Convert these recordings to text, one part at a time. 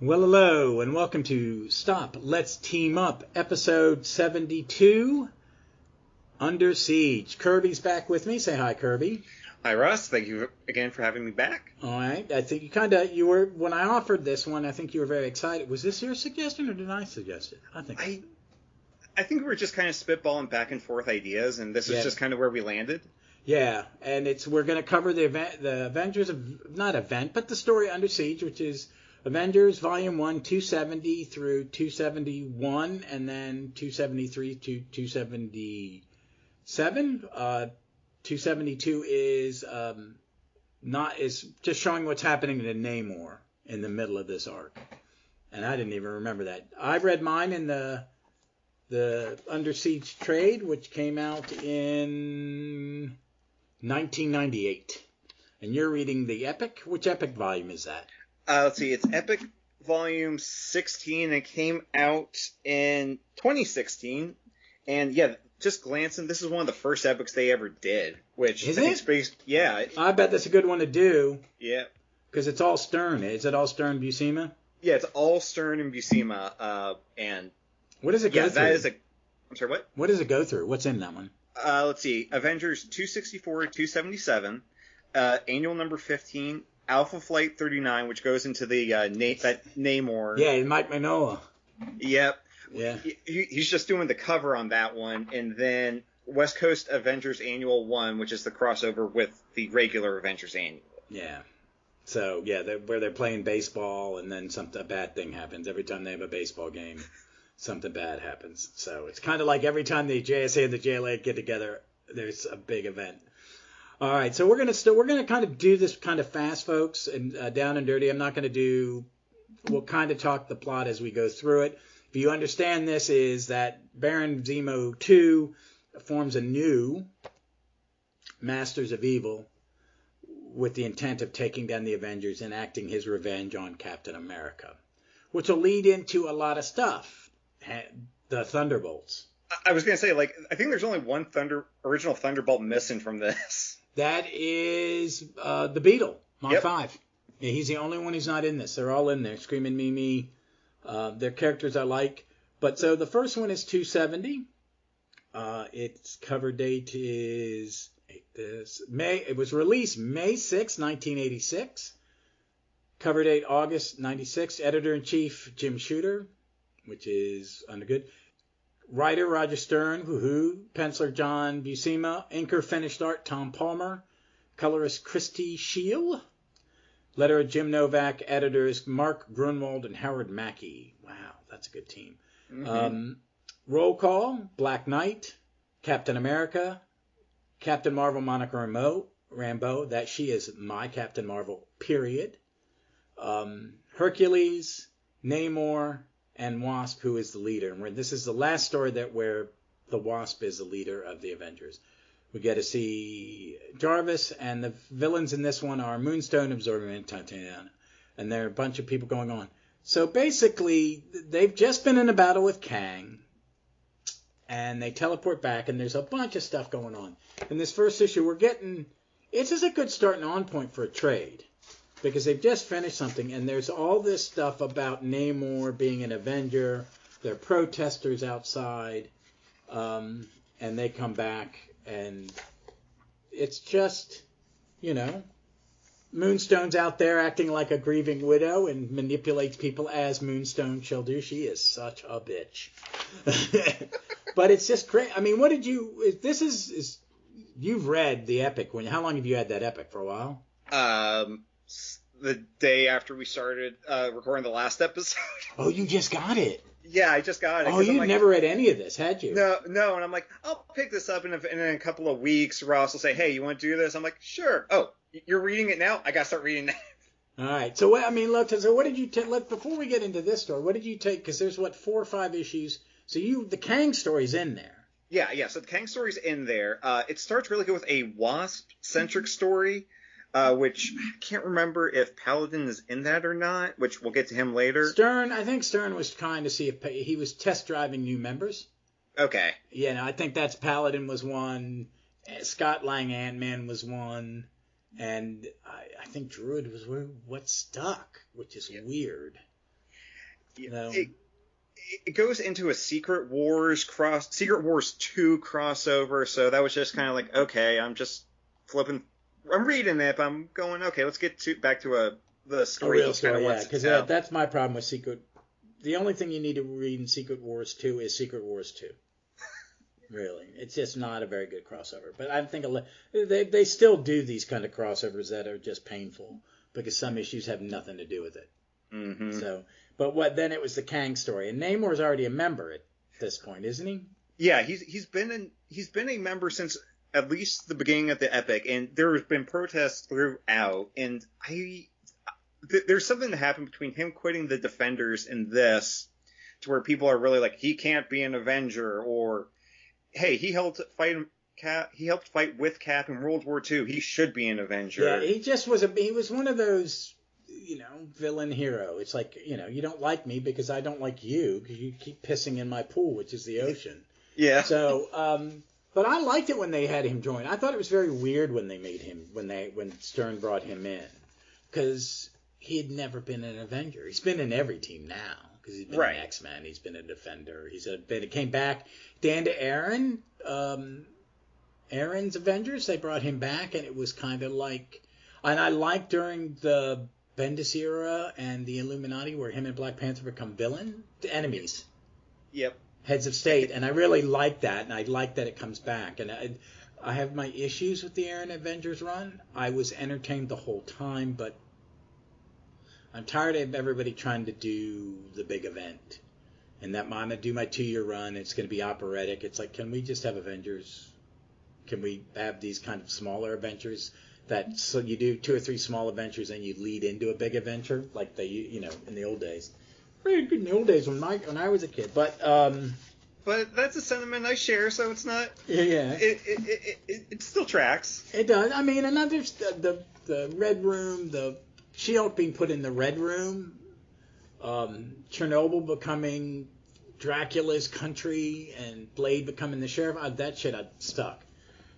Well, hello, and welcome to Stop, Let's Team Up, episode 72, Under Siege. Kirby's back with me. Say hi, Kirby. Hi, Russ. Thank you again for having me back. All right. I think you were, when I offered this one, I think you were very excited. Was this your suggestion, or did I suggest it? I think we were just kind of spitballing back and forth ideas, and this is just kind of where we landed. Yeah, and we're going to cover the Avengers, but the story Under Siege, which is Avengers Volume 1, 270 through 271, and then 273 to 277. 272 is just showing what's happening to Namor in the middle of this arc. And I didn't even remember that. I read mine in the Under Siege trade, which came out in 1998. And you're reading the Epic? Which Epic volume is that? Let's see. It's Epic Volume 16. It came out in 2016. And yeah, just glancing, this is one of the first epics they ever did. Which is it? Yeah. I bet that's a good one to do. Yeah. Because it's all Stern. Is it all Stern Buscema? Yeah, it's all Stern and Buscema. And what does it go through? I'm sorry, what? What does it go through? What's in that one? Let's see. Avengers 264 to 277. Annual number 15. Alpha Flight 39, which goes into the Namor. Yeah, Mike Manoa. Yep. Yeah. He's just doing the cover on that one, and then West Coast Avengers Annual 1, which is the crossover with the regular Avengers Annual. Yeah. So, yeah, where they're playing baseball, and then a bad thing happens. Every time they have a baseball game, something bad happens. So it's kind of like every time the JSA and the JLA get together, there's a big event. All right, so we're gonna kind of do this kind of fast, folks, and down and dirty. We'll kind of talk the plot as we go through it. If you understand this, is that Baron Zemo 2 forms a new Masters of Evil with the intent of taking down the Avengers and acting his revenge on Captain America, which will lead into a lot of stuff. The Thunderbolts. I was gonna say, I think there's only one original Thunderbolt missing from this. That is the Beetle, Mark 5. Yeah, he's the only one who's not in this. They're all in there, screaming me. They're characters I like. But so the first one is 270. Its cover date is May. It was released May 6, 1986. Cover date August 96. Editor-in-Chief Jim Shooter, which is undergood. Writer Roger Stern, woohoo. Penciler John Buscema. Inker finished art Tom Palmer. Colorist Christy Scheel. Letterer Jim Novak. Editors Mark Grunwald and Howard Mackey. Wow, that's a good team. Mm-hmm. Roll call: Black Knight, Captain America, Captain Marvel Monica Rambeau. That she is my Captain Marvel. Period. Hercules, Namor, and Wasp, who is the leader. And this is the last story where the Wasp is the leader of the Avengers. We get to see Jarvis, and the villains in this one are Moonstone, Absorbing, and Titania. And there are a bunch of people going on. So basically, they've just been in a battle with Kang, and they teleport back, and there's a bunch of stuff going on. In this first issue, it's just a good starting on point for a trade, because they've just finished something, and there's all this stuff about Namor being an Avenger. There are protesters outside, and they come back, and it's just, Moonstone's out there acting like a grieving widow and manipulates people as Moonstone shall do. She is such a bitch. But it's just great. I mean, you've read the Epic. How long have you had that Epic? For a while? The day after we started recording the last episode. Oh, you just got it. Yeah, I just got it. Oh, you've never read any of this, had you? No, and I'm like, I'll pick this up in a couple of weeks. Ross will say, hey, you want to do this? I'm like, sure. Oh, you're reading it now? I got to start reading now. All right. So, what did you take? Before we get into this story, what did you take? Because there's, 4 or 5 issues. So the Kang story's in there. Yeah. So the Kang story's in there. It starts really good with a Wasp-centric story. Which I can't remember if Paladin is in that or not, which we'll get to him later. I think Stern was trying to see if he was test driving new members. Okay. Yeah, I think that's Paladin was one, Scott Lang Ant-Man was one, and I think Druid was what stuck, which is weird. No. It goes into a Secret Wars 2 crossover, so that was just kind of like, okay, I'm just flipping, I'm reading it, but I'm going, okay, let's get back to the story. A real story, yeah, because tell. that's my problem with Secret. The only thing you need to read in Secret Wars 2 is Secret Wars 2. Really, it's just not a very good crossover. But I think they still do these kind of crossovers that are just painful because some issues have nothing to do with it. Mm-hmm. So, but then it was the Kang story, and Namor's already a member at this point, isn't he? Yeah, he's been a member since at least the beginning of the Epic, and there have been protests throughout. And there's something that happened between him quitting the Defenders and this, to where people are really like, he can't be an Avenger, or hey, he helped fight with Cap in World War II. He should be an Avenger. Yeah, he was one of those, villain hero. It's like, you don't like me because I don't like you because you keep pissing in my pool, which is the ocean. Yeah. So, but I liked it when they had him join. I thought it was very weird when they made him, when Stern brought him in, because he had never been an Avenger. He's been in every team now. Because he's been an X-Men, he's been a Defender, he came back. Dan to Aaron, Aaron's Avengers, they brought him back, and it was kind of like, and I liked during the Bendis era and the Illuminati, where him and Black Panther become enemies. Yep. Heads of state, and I really like that, and I like that it comes back. And I have my issues with the Aaron Avengers run. I was entertained the whole time, but I'm tired of everybody trying to do the big event. And that I'm going to do my 2-year run. It's going to be operatic. It's like, can we just have Avengers? Can we have these kind of smaller adventures so you do 2 or 3 small adventures and you lead into a big adventure like they, in the old days. Very good in the old days when I was a kid. But that's a sentiment I share, so it's not. Yeah. It still tracks. It does. I mean, another the Red Room, the She-Hulk being put in the Red Room, Chernobyl becoming Dracula's country, and Blade becoming the sheriff. That shit stuck.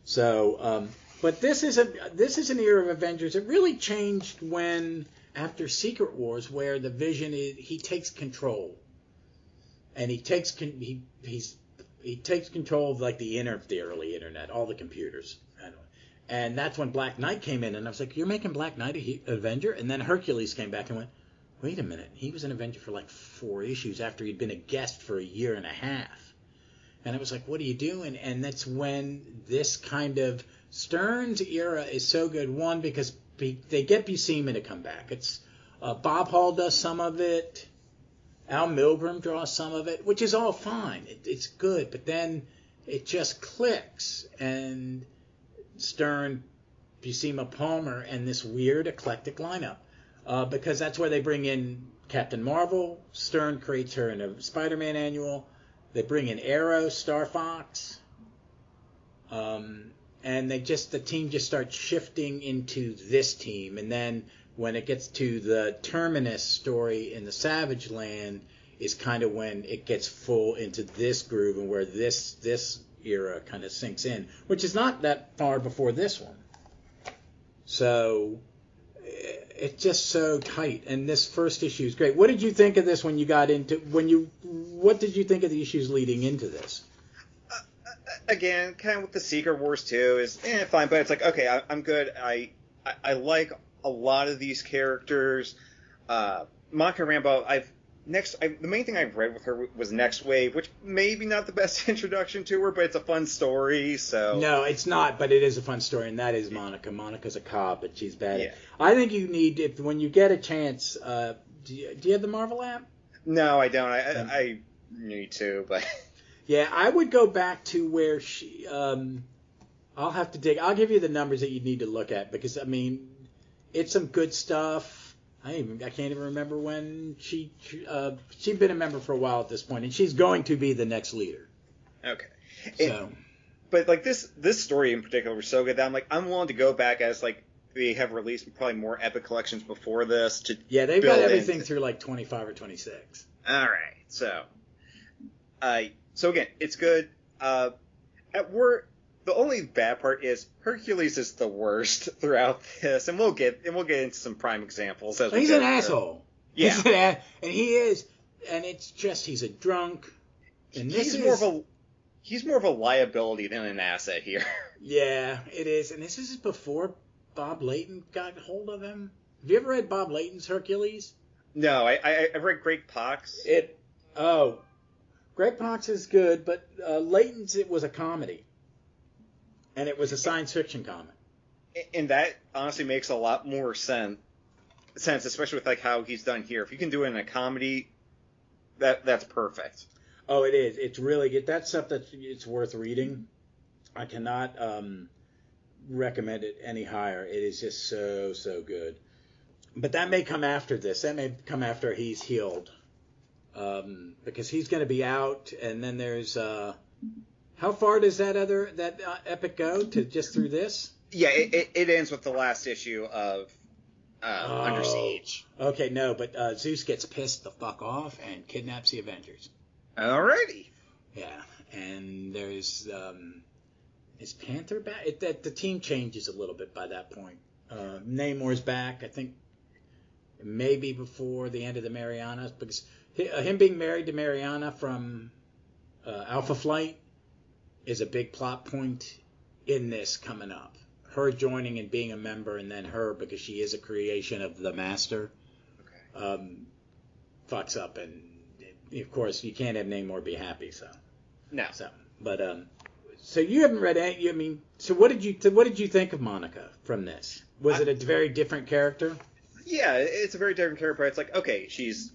So, but this is an era of Avengers. It really changed after Secret Wars, where the Vision he takes control, and he takes control of like the early internet, all the computers. And that's when Black Knight came in, and I was like, you're making Black Knight an Avenger? And then Hercules came back and went, wait a minute, he was an Avenger for like 4 issues after he'd been a guest for a year and a half. And I was like, what are you doing? And that's when this kind of Stern's era is so good. One, because they get Buscema to come back. It's Bob Hall does some of it. Al Milgrom draws some of it, which is all fine. It's good, but then it just clicks, and Stern, Buscema, Palmer, and this weird eclectic lineup. Because that's where they bring in Captain Marvel. Stern creates her in a Spider-Man annual. They bring in Arrow, Star Fox. And the team just starts shifting into this team. And then when it gets to the Terminus story in the Savage Land is kind of when it gets full into this groove and where this era kind of sinks in, which is not that far before this one. So it's just so tight, and this first issue is great. What did you think of this when you got into what did you think of the issues leading into this? Again, kind of with the Secret Wars 2 is fine, but it's like, okay, I'm good. I like a lot of these characters. Monica Rambeau, the main thing I've read with her was Next Wave, which maybe not the best introduction to her, but it's a fun story. So no, it's not, but it is a fun story, and that is Monica. Monica's a cop, but she's bad. Yeah. I think you need, when you get a chance, do you have the Marvel app? No, I don't. I need to, but yeah, I would go back to where she. I'll have to dig. I'll give you the numbers that you need to look at, because I mean, it's some good stuff. I can't even remember when she'd been a member for a while at this point, and she's going to be the next leader. Okay. But like this story in particular was so good that I'm willing to go back as like they have released probably more Epic collections before this to they've got everything through like 25 or 26. All right. So again, it's good. At work, the only bad part is Hercules is the worst throughout this, and we'll get into some prime examples. He's an asshole. Yeah, and he is. and it's just he's a drunk, and he's more of a liability than an asset here. Yeah, it is, and this is before Bob Layton got hold of him. Have you ever read Bob Layton's Hercules? No, I read Greg Pak's. Greg Pak's is good, but Layton's, it was a comedy, and it was a science fiction comic. And that honestly makes a lot more sense, especially with like how he's done here. If you can do it in a comedy, that's perfect. Oh, it is. It's really good. That's stuff it's worth reading. I cannot recommend it any higher. It is just so good. But that may come after this. That may come after he's healed, because he's going to be out. And then there's how far does that epic go to just through this? Yeah, it ends with the last issue of Under Siege. Okay, no, but Zeus gets pissed the fuck off and kidnaps the Avengers. Alrighty. Yeah, and there's is Panther back? The team changes a little bit by that point. Namor's back, I think, maybe before the end of the Marianas, because him being married to Mariana from Alpha Flight is a big plot point in this coming up. Her joining and being a member, and then her, because she is a creation of the Master, fucks up, and of course you can't have Namor be happy. So no. So you haven't read any. I mean, so what did you think of Monica from this? Was it a very different character? Yeah, it's a very different character. It's like, okay, she's,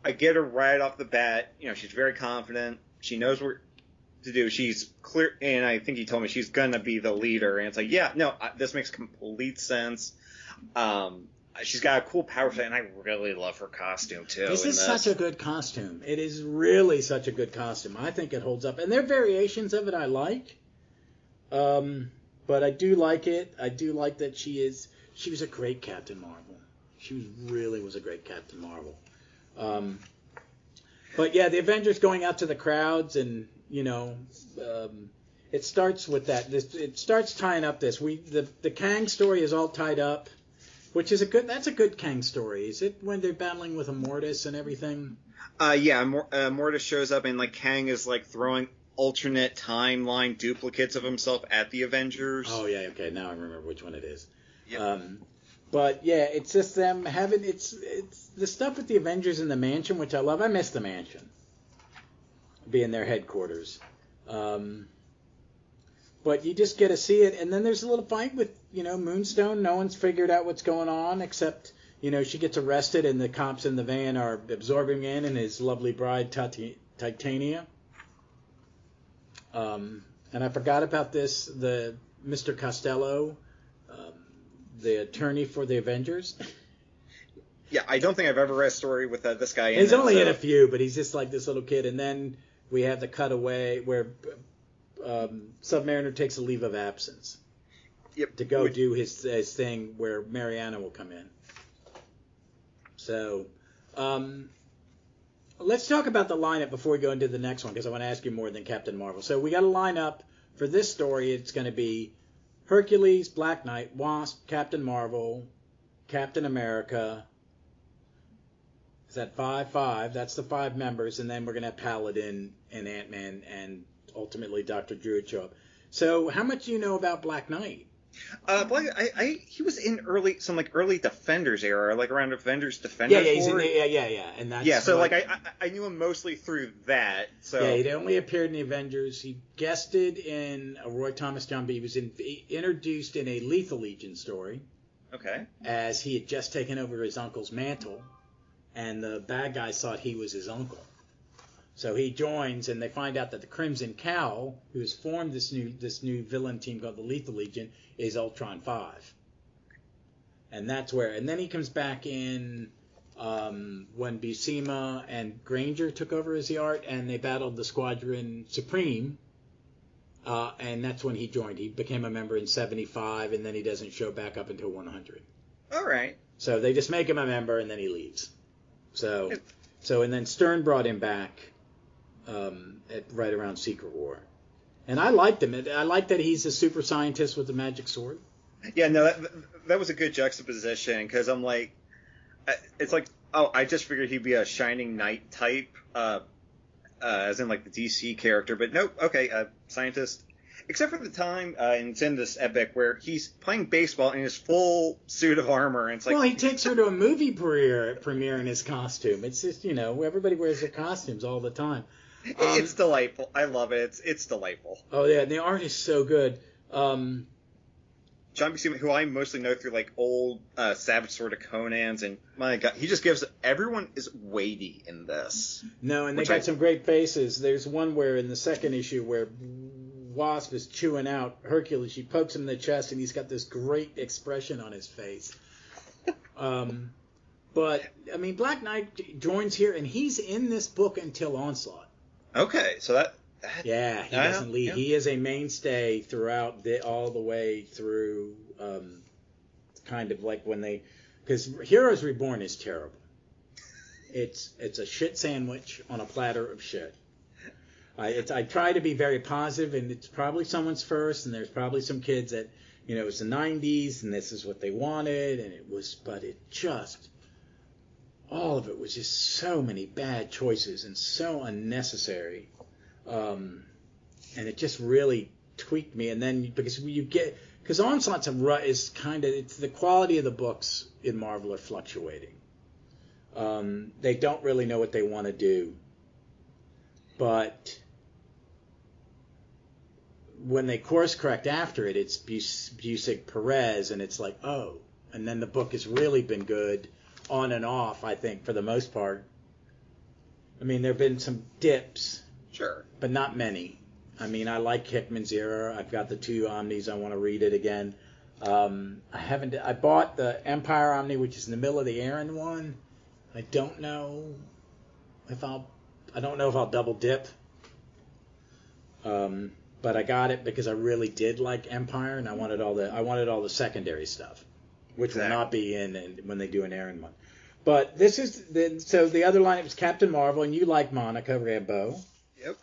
I get her right off the bat. She's very confident. She knows what to do. She's clear, and I think he told me she's gonna be the leader. And it's like, yeah, no, this makes complete sense. She's got a cool power set, and I really love her costume too. This is such a good costume. It is really such a good costume. I think it holds up, and there are variations of it I like. But I do like it. I do like that she was a great Captain Marvel. She really was a great Captain Marvel. But yeah, the Avengers going out to the crowds, and it starts with that. It starts tying up this. The Kang story is all tied up, which is that's a good Kang story. Is it when they're battling with Immortus and everything? Yeah, Immortus shows up, and like Kang is like throwing alternate timeline duplicates of himself at the Avengers. Oh yeah, okay, now I remember which one it is. Yep. But yeah, it's just them having it's the stuff with the Avengers in the mansion, which I love. I miss the mansion being their headquarters. But you just get to see it, and then there's a little fight with Moonstone. No one's figured out what's going on except she gets arrested, and the cops in the van are absorbing in, and his lovely bride Titania. And I forgot about this. The Mr. Costello, the attorney for the Avengers. Yeah, I don't think I've ever read a story with this guy in it. He's only in a few, but he's just like this little kid. And then we have the cutaway where Submariner takes a leave of absence to go do his thing where Mariana will come in. So let's talk about the lineup before we go into the next one, because I want to ask you more than Captain Marvel. So we got a lineup for this story. It's going to be Hercules, Black Knight, Wasp, Captain Marvel, Captain America. Is that 5? That's the 5 members, and then we're going to have Paladin and Ant-Man and ultimately Dr. Druid show up. So how much do you know about Black Knight? He was in early Defenders era, like around Avengers Defenders. Yeah, and that's So I knew him mostly through that. So yeah, he only appeared in the Avengers. He guested in a Roy Thomas John B. He was introduced in a Lethal Legion story. Okay. As he had just taken over his uncle's mantle, and the bad guys thought he was his uncle. So he joins, and they find out that the Crimson Cowl, who has formed this new villain team called the Lethal Legion, is Ultron 5. And that's where... And then he comes back in when Buscema and Granger took over as the art, and they battled the Squadron Supreme, and that's when he joined. He became a member in 75, and then he doesn't show back up until 100. All right. So they just make him a member, and then he leaves. So and then Stern brought him back right around Secret War. And I liked him. I like that he's a super scientist with a magic sword. Yeah, no, that was a good juxtaposition, because I'm like, it's like Oh, I just figured he'd be a Shining Knight type, as in like the DC character, but nope. Okay, scientist. Except for the time, and it's in this epic where he's playing baseball in his full suit of armor, and it's like, well, he takes her to a movie premiere in his costume. It's just, everybody wears their costumes all the time. It's delightful. I love it. It's delightful. Oh yeah, the art is so good. John Buscema, who I mostly know through like old Savage Sword of Conan's, and my God, he just gives everyone is weighty in this. No, and they got some great faces. There's one where in the second issue where Wasp is chewing out Hercules. She pokes him in the chest, and he's got this great expression on his face. But I mean, Black Knight joins here, and he's in this book until Onslaught. Okay, so that yeah, he doesn't leave. Yeah. He is a mainstay throughout all the way through. Kind of like when because Heroes Reborn is terrible. It's a shit sandwich on a platter of shit. I try to be very positive, and it's probably someone's first, and there's probably some kids that, it's the 90s, and this is what they wanted, but it just, all of it was just so many bad choices and so unnecessary, and it just really tweaked me. And then, because Onslaught's is kind of, it's the quality of the books in Marvel are fluctuating. They don't really know what they want to do. But when they course correct after it, it's Busiek Perez, and it's like, oh. And then the book has really been good on and off, I think, for the most part. I mean, there have been some dips. Sure. But not many. I mean, I like Hickman's era. I've got the 2 Omnis. I want to read it again. I bought the Empire Omni, which is in the middle of the Aaron one. I don't know if I'll double dip. But I got it because I really did like Empire, and I wanted all the secondary stuff, which will not be in when they do an Aaron one. But this is so the other lineup is Captain Marvel, and you like Monica Rambeau. Yep.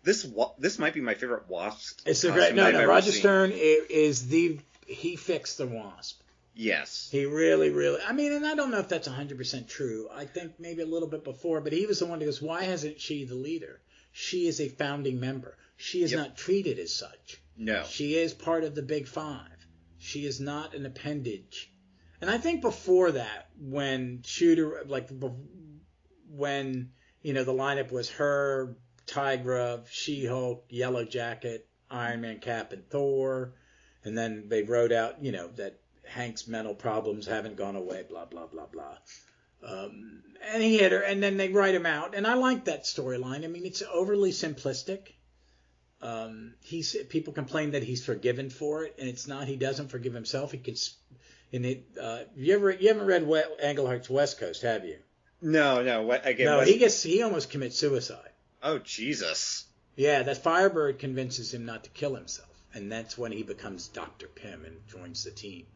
This might be my favorite Wasp. It's a great. No. Roger Stern he fixed the Wasp. Yes. He really, really. I mean, and I don't know if that's 100% true. I think maybe a little bit before, but he was the one who goes, "Why hasn't she the leader? She is a founding member. She is not treated as such. No. She is part of the Big Five. She is not an appendage." And I think before that, when the lineup was her, Tigra, She-Hulk, Yellow Jacket, Iron Man, Cap, and Thor, and then they wrote out, that Hank's mental problems haven't gone away, blah, blah, blah, blah. And he hit her, and then they write him out. And I like that storyline. I mean, it's overly simplistic. People complain that he's forgiven for it, and it's not. He doesn't forgive himself. He could. You haven't read Englehart's West Coast, have you? No. He almost commits suicide. Oh, Jesus. Yeah, that Firebird convinces him not to kill himself, and that's when he becomes Dr. Pym and joins the team.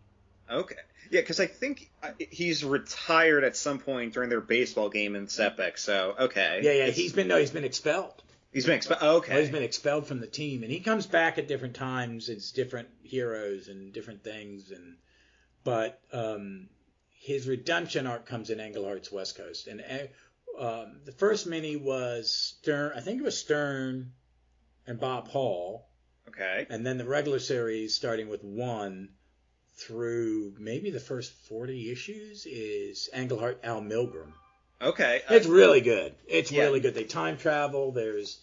Okay. Yeah, because I think he's retired at some point during their baseball game in Sepik, so, okay. Yeah, he's been expelled. He's been expelled, okay. Well, he's been expelled from the team, and he comes back at different times. It's different heroes and different things, but his redemption arc comes in Englehart's West Coast. And the first mini was Stern, I think it was Stern and Bob Hall. Okay. And then the regular series, starting with 1 through maybe the first 40 issues, is Englehart, Al Milgrom. Okay. It's really good. It's really good. They time travel. There's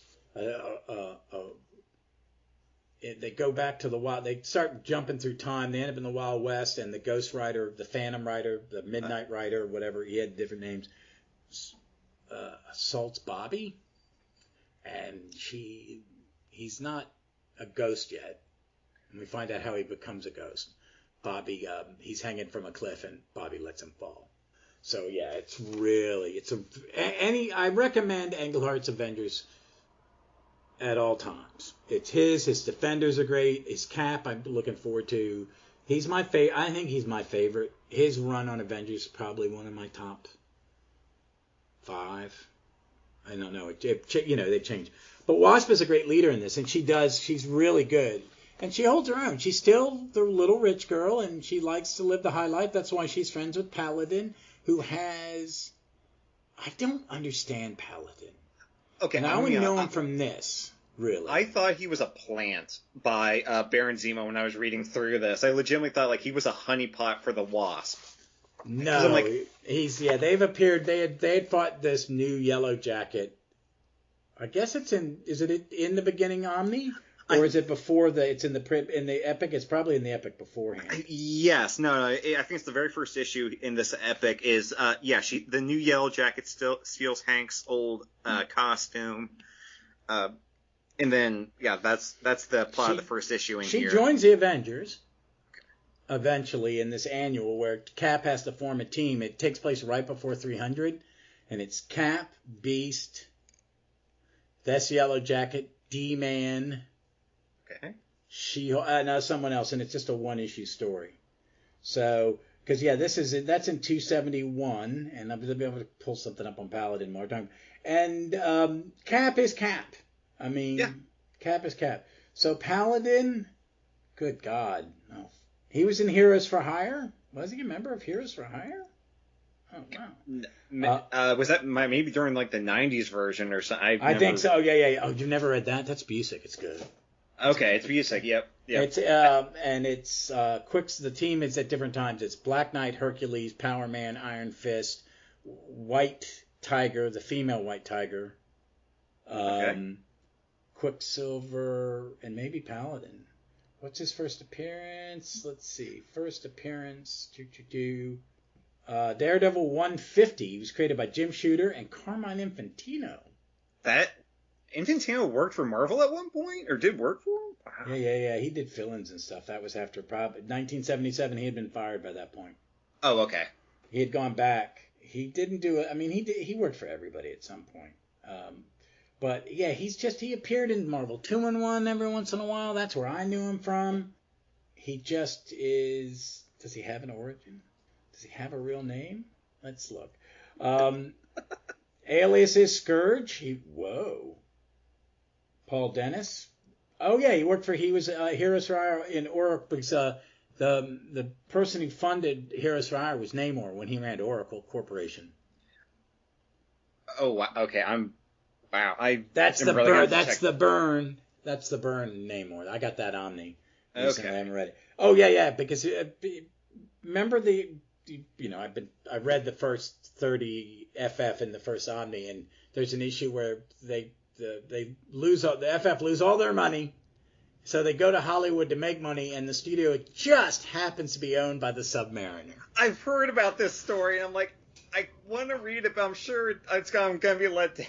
they go back to the wild. They start jumping through time. They end up in the Wild West, and the Ghost Rider, the Phantom Rider, the Midnight Rider, whatever. He had different names. Assaults Bobby, and he's not a ghost yet. And we find out how he becomes a ghost. Bobby, he's hanging from a cliff, and Bobby lets him fall. So yeah, I recommend Englehart's Avengers at all times. It's his Defenders are great. His Cap, I'm looking forward to. He's my favorite. I think he's my favorite. His run on Avengers is probably one of my top 5. I don't know. They've changed. But Wasp is a great leader in this, and she's really good. And she holds her own. She's still the little rich girl, and she likes to live the high life. That's why she's friends with Paladin, who has... I don't understand Paladin. Okay, And I only know him from this, really. I thought he was a plant by Baron Zemo when I was reading through this. I legitimately thought like he was a honeypot for the Wasp. No, they've appeared. They had fought this new Yellow Jacket. I guess it's in. Is it in the beginning Omni, or is it before it's in the Epic? It's probably in the Epic beforehand. Yes, no. I think it's the very first issue in this Epic. Is the new Yellow Jacket still steals Hank's old costume, and then that's the plot of the first issue in here. She joins the Avengers. Eventually in this annual where Cap has to form a team. It takes place right before 300, and it's Cap, Beast, this Yellow Jacket, D-Man, now someone else, and it's just a one-issue story. So, because that's in 271, and I'll be able to pull something up on Paladin more time. And Cap is Cap. I mean, Cap is Cap. So Paladin, good God, no. He was in Heroes for Hire? Was he a member of Heroes for Hire? Oh, wow. Was that maybe during like the 90s version or something? I think so. Yeah. Oh, you've never read that? That's Busick. It's good. Okay, it's Busick. Yep. It's the team is at different times. It's Black Knight, Hercules, Power Man, Iron Fist, White Tiger, the female White Tiger, Quicksilver, and maybe Paladin. What's his first appearance? Let's see. First appearance. Daredevil 150. He was created by Jim Shooter and Carmine Infantino. That Infantino worked for Marvel at one point, or did work for him? Wow. Yeah. He did fill-ins and stuff. That was after 1977. He had been fired by that point. Oh, okay. He had gone back. He didn't do it. I mean, he worked for everybody at some point. But yeah, he appeared in Marvel 2-in-1 every once in a while. That's where I knew him from. He just is. Does he have an origin? Does he have a real name? Let's look. Alias is Scourge. Whoa. Paul Dennis. Oh yeah, he was Heroes for Hire in Oracle because the person who funded Heroes for Hire was Namor when he ran Oracle Corporation. Oh wow. Okay, Wow, That's the burn. That's the burn Namor. I got that Omni. Okay. I haven't read it. Oh yeah, because remember I read the first 30 FF in the first Omni, and there's an issue where the FF lose all their money, so they go to Hollywood to make money, and the studio just happens to be owned by the Submariner. I've heard about this story, and I'm like, I want to read it, but I'm sure I'm going to be let down.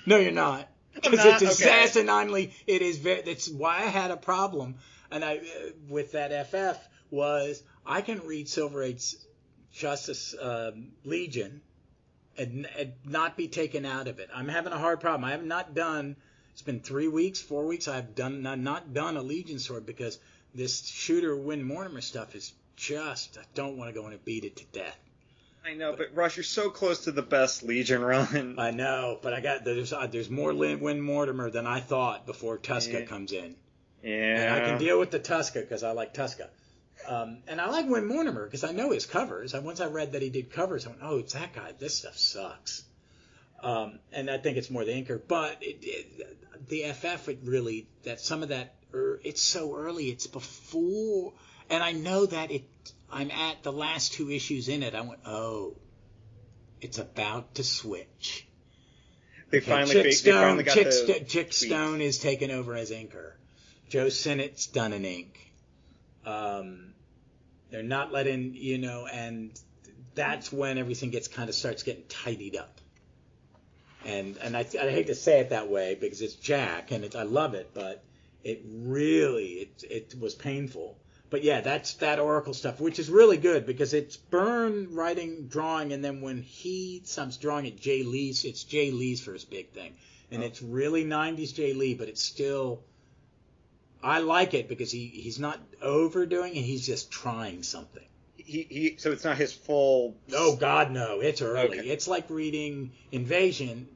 No, you're not. Because it's asinine. It is that's why I had a problem, and with that FF was I can read Silver Age's Justice Legion and not be taken out of it. I'm having a hard problem. I have not done. It's been 3 weeks, 4 weeks. I've not done a Legion sword because this Shooter Win Mortimer stuff is just. I don't want to go in and beat it to death. I know, but Rush, you're so close to the best Legion run. I know, but there's more Win Mortimer than I thought before Tuska comes in. Yeah. And I can deal with the Tuska because I like Tuska. And I like Win Mortimer because I know his covers. Once I read that he did covers, I went, oh, it's that guy. This stuff sucks. And I think it's more the inker. But the FF, some of that, it's so early. It's before. And I know that I'm at the last 2 issues in it. I went, oh, it's about to switch. They finally got Chick Stone is taken over as inker. Joe Sinnott's done an ink. They're not letting, and that's when everything starts getting tidied up. And I hate to say it that way because it's Jack and I love it, but it really it was painful. But yeah, that's that Oracle stuff, which is really good because it's Byrne writing, drawing, and then when he stops drawing it, Jay Lee's. It's Jay Lee's first big thing, and it's really 90s Jay Lee, but it's still. I like it because he's not overdoing it; he's just trying something. So it's not his full. Oh God, no! It's early. Okay. It's like reading Invasion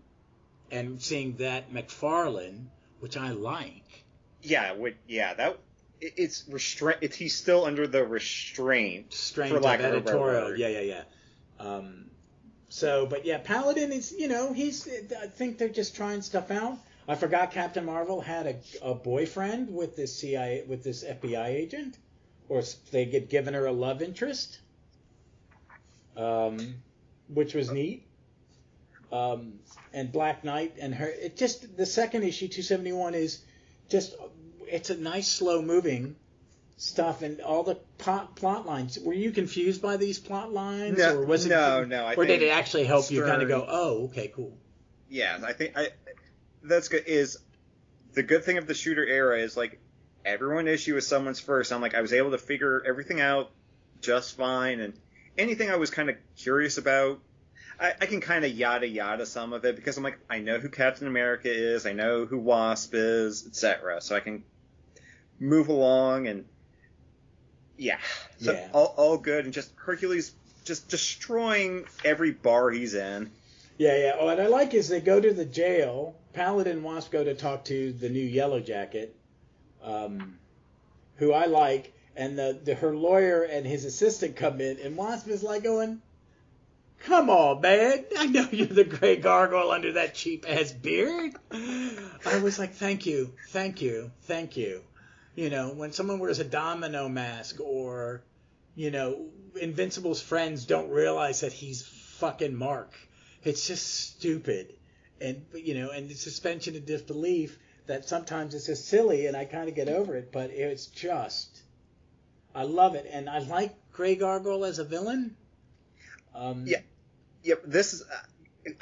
and seeing that McFarlane, which I like. Yeah, that. It's restraint. He's still under the restraint for lack of editorial. a word. Yeah. So, but yeah, Paladin is, I think they're just trying stuff out. I forgot Captain Marvel had a boyfriend with this FBI agent, or they get given her a love interest, which was neat. And Black Knight and her. It just the second issue, 271, is just it's a nice slow moving stuff, and all the plot lines. Were you confused by these plot lines, or was it? No. Or did it actually help you kind of go, oh, okay, cool? Yeah, I think that's good. Is the good thing of the shooter era is like every one issue is someone's first. I'm like I was able to figure everything out just fine, and anything I was kind of curious about, I can kind of yada some of it because I'm like I know who Captain America is, I know who Wasp is, etc. So I can move along and. Yeah. So yeah. All good, and just Hercules just destroying every bar he's in. Yeah. Oh, what I like is they go to the jail. Paladin and Wasp go to talk to the new Yellow Jacket, who I like, and her lawyer and his assistant come in, and Wasp is like going, "Come on, man! I know you're the Grey Gargoyle under that cheap ass beard." I was like, "Thank you. When someone wears a domino mask, or, Invincible's friends don't realize that he's fucking Mark. It's just stupid. And the suspension of disbelief that sometimes it's just silly, and I kind of get over it, but it's just, I love it. And I like Grey Gargoyle as a villain. This is,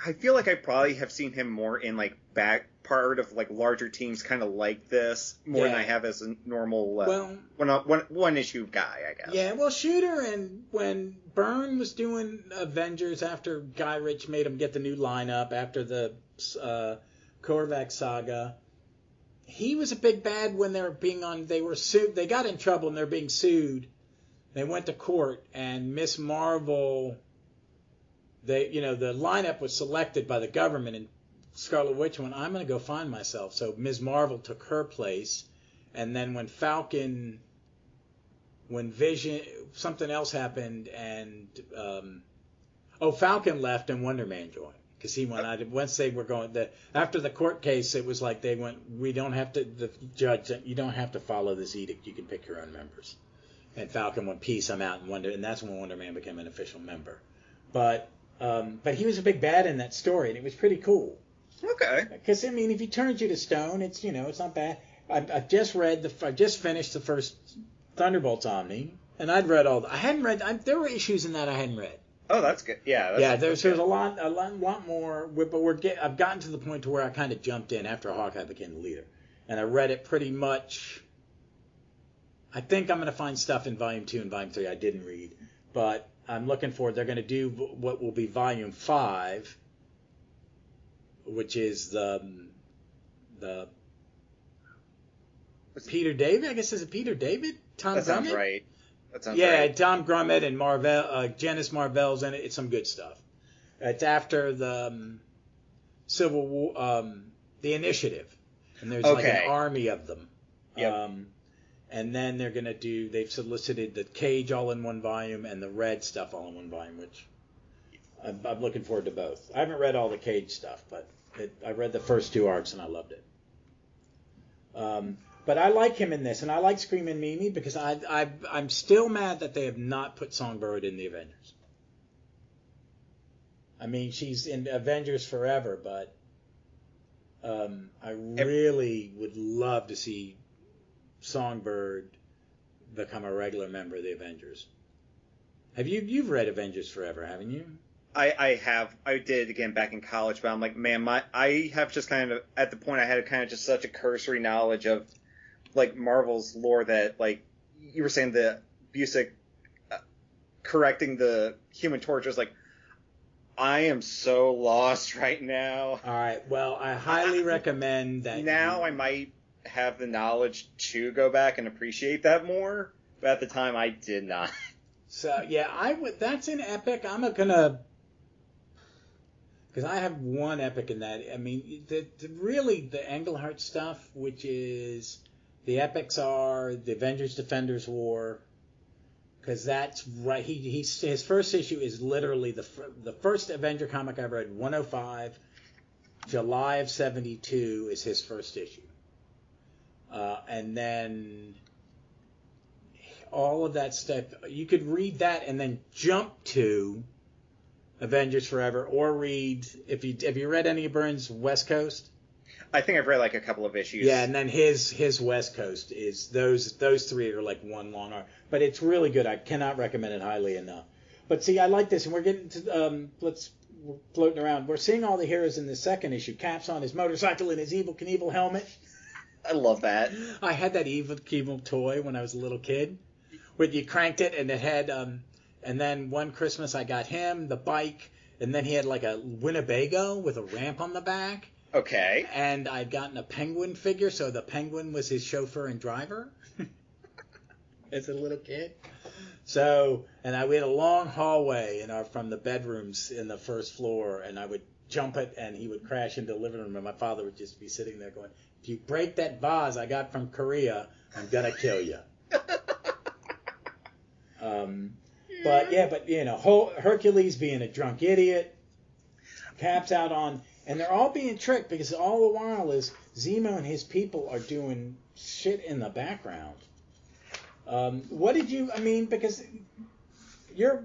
I feel like I probably have seen him more in, like, back part of, like, larger teams kind of like this more than I have as a normal one issue guy, I guess. Yeah, well, Shooter, and when Byrne was doing Avengers after Guy Ritchie made him get the new lineup after the Korvac saga, he was a big bad when they were sued. They got in trouble and they're being sued. They went to court, and Miss Marvel, the lineup was selected by the government, and Scarlet Witch went, I'm going to go find myself. So Ms. Marvel took her place. And then when Vision, something else happened, and Falcon left and Wonder Man joined. Because he went, once they were going, after the court case, it was like they went, the judge, you don't have to follow this edict, you can pick your own members. And Falcon went, peace, I'm out, and that's when Wonder Man became an official member. But he was a big bad in that story, and it was pretty cool. Okay. Because if he turns you to stone, it's it's not bad. I just finished the first Thunderbolts Omni, and I'd read all. I hadn't read. There were issues in that I hadn't read. Oh, that's good. Yeah. There's a lot more. But I've gotten to the point to where I kind of jumped in after Hawkeye became the leader, and I read it pretty much. I think I'm going to find stuff in Volume 2 and Volume 3 I didn't read, but I'm looking for. They're going to do what will be Volume 5. Which is the Peter David? I guess is it Peter David? Tom Grummett? Sounds right. That sounds yeah, right. Tom Grummett and Janice Marvell's in it. It's some good stuff. It's after the Civil War, the Initiative, and there's like an army of them. Yep. And then they've solicited the Cage all in one volume and the Red stuff all in one volume, which I'm looking forward to both. I haven't read all the Cage stuff, but I read the first 2 arcs and I loved it. But I like him in this, and I like Screamin' Mimi because I'm still mad that they have not put Songbird in the Avengers. I mean, she's in Avengers Forever, but I really would love to see Songbird become a regular member of the Avengers. You've read Avengers Forever, haven't you? I have. I did again back in college, but I'm like, man, I have just kind of, at the point I had kind of just such a cursory knowledge of, like, Marvel's lore that, like, you were saying the Busek correcting the Human Torch was like, I am so lost right now. All right. Well, I highly recommend that. Now I might have the knowledge to go back and appreciate that more, but at the time I did not. So, yeah, that's an epic. I'm not going to... Because I have one epic in that. I mean, really, the Englehart stuff, which is... The epics are the Avengers Defenders War, because that's right. His first issue is literally the first Avenger comic I read, 105, July of 72 is his first issue. And then all of that stuff, you could read that and then jump to Avengers Forever, or read, have you read any of Byrne's West Coast? I think I've read like a couple of issues. Yeah, and then his West Coast is those three are like one long arc, but it's really good. I cannot recommend it highly enough. But see, I like this, and we're getting to we're floating around. We're seeing all the heroes in the second issue. Cap's on his motorcycle in his Evel Knievel helmet. I love that. I had that Evel Knievel toy when I was a little kid, where you cranked it and it had. And then one Christmas I got him the bike, and then he had like a Winnebago with a ramp on the back. Okay. And I'd gotten a penguin figure, so the penguin was his chauffeur and driver as a little kid. So, and we had a long hallway from the bedrooms in the first floor, and I would jump it, and he would crash into the living room, and my father would just be sitting there going, "If you break that vase I got from Korea, I'm gonna kill you." But Hercules being a drunk idiot, Cap's out on. And they're all being tricked because all the while is Zemo and his people are doing shit in the background. What did you? I mean, because were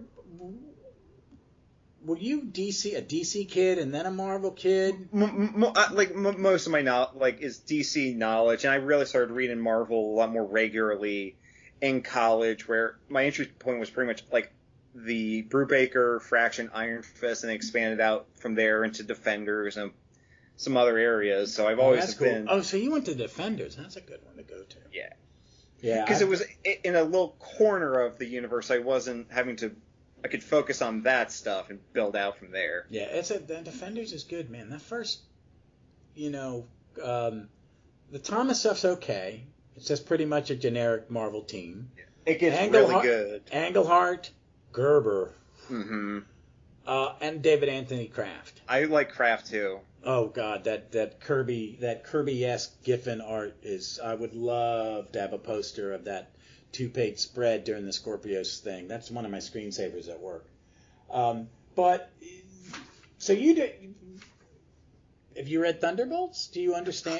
you a DC kid and then a Marvel kid? Most of my knowledge is DC knowledge, and I really started reading Marvel a lot more regularly in college, where my entry point was pretty much like the Brubaker, Fraction, Iron Fist, and expanded out from there into Defenders and some other areas. So I've always been. Oh, so you went to Defenders? That's a good one to go to. Yeah. Yeah. Because it was in a little corner of the universe. I wasn't having to. I could focus on that stuff and build out from there. Yeah, the Defenders is good, man. That first, the Thomas stuff's okay. It's just pretty much a generic Marvel team. Yeah. It gets really good. Englehart. Gerber, mm-hmm. And David Anthony Kraft. I like Kraft too. Oh God, that Kirby-esque Giffen art is. I would love to have a poster of that 2-page spread during the Scorpios thing. That's one of my screensavers at work. But so you do. Have you read Thunderbolts? Do you understand?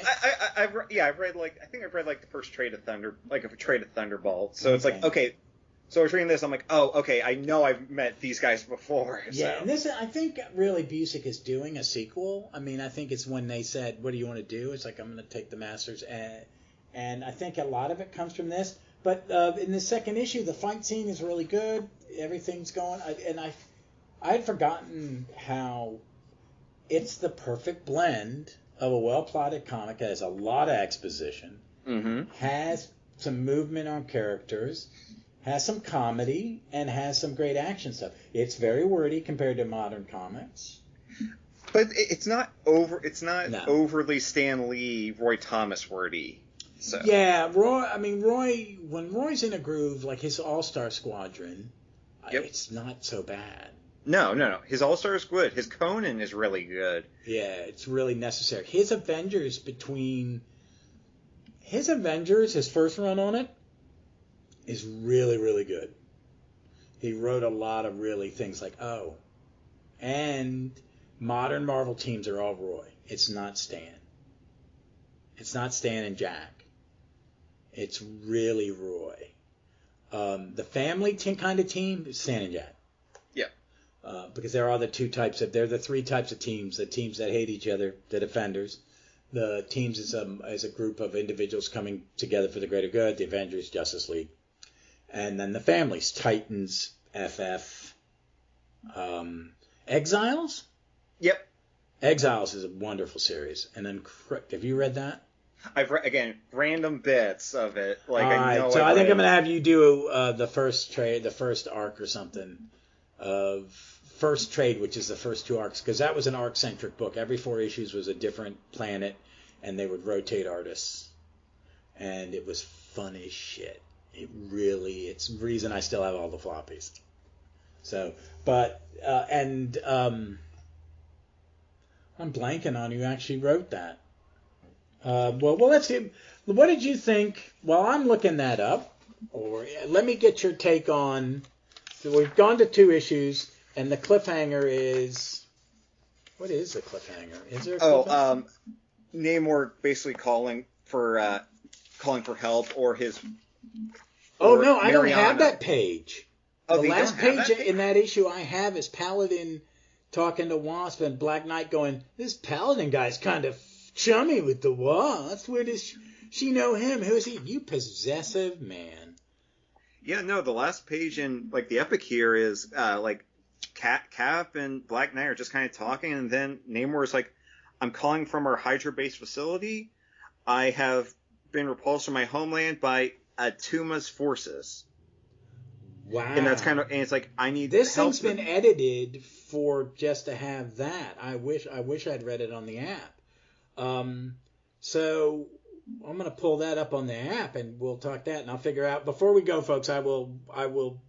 I've read the first trade of Thunderbolts. So it's like, okay. So I was reading this, I'm like, oh, okay, I know I've met these guys before. Yeah, and this, I think really Busiek is doing a sequel. I mean, I think it's when they said, what do you want to do? It's like, I'm going to take the Masters. And I think a lot of it comes from this. But in the second issue, the fight scene is really good. Everything's going. I had forgotten how it's the perfect blend of a well-plotted comic that has a lot of exposition, mm-hmm. has some movement on characters, has some comedy, and has some great action stuff. It's very wordy compared to modern comics. But it's not overly Stan Lee, Roy Thomas wordy. So. Yeah, Roy, when Roy's in a groove, like his All-Star Squadron, yep. It's not so bad. No. His All-Star is good. His Conan is really good. Yeah, it's really necessary. His Avengers, his first run on it, is really, really good. He wrote a lot of really things like, and modern Marvel teams are all Roy. It's not Stan. It's not Stan and Jack. It's really Roy. The family kind of team is Stan and Jack. Yeah. Because they're the three types of teams. The teams that hate each other, the Defenders. The teams is a group of individuals coming together for the greater good, the Avengers, Justice League. And then the families, Titans, FF, Exiles? Yep. Exiles is a wonderful series. And then, have you read that? I've read, again, random bits of it. Like, I think I'm going to have you do the first arc or something of First Trade, which is the first 2 arcs, because that was an arc-centric book. Every 4 issues was a different planet, and they would rotate artists. And it was fun as shit. It's the reason I still have all the floppies. So, but, I'm blanking on who actually wrote that. Well, let's see. What did you think? While I'm looking that up, Or let me get your take on. So we've gone to 2 issues, and the cliffhanger is. What is the cliffhanger? Is there a cliffhanger? Namor basically calling for help, or his. Oh no, Mariana. I don't have that page. Oh, the last page that in that issue I have is Paladin talking to Wasp and Black Knight going, "This Paladin guy's kind of chummy with the Wasp. Where does she know him? Who is he? You possessive man." Yeah, no, the last page in the epic here is Cap and Black Knight are just kind of talking, and then Namor is like, "I'm calling from our Hydra-based facility. I have been repulsed from my homeland by Atuma's forces." Wow. And that's and it's like, I need this help. Thing's been edited for just to have that. I wish I'd read it on the app. So I'm going to pull that up on the app and we'll talk that, and I'll figure out. Before we go, folks, I will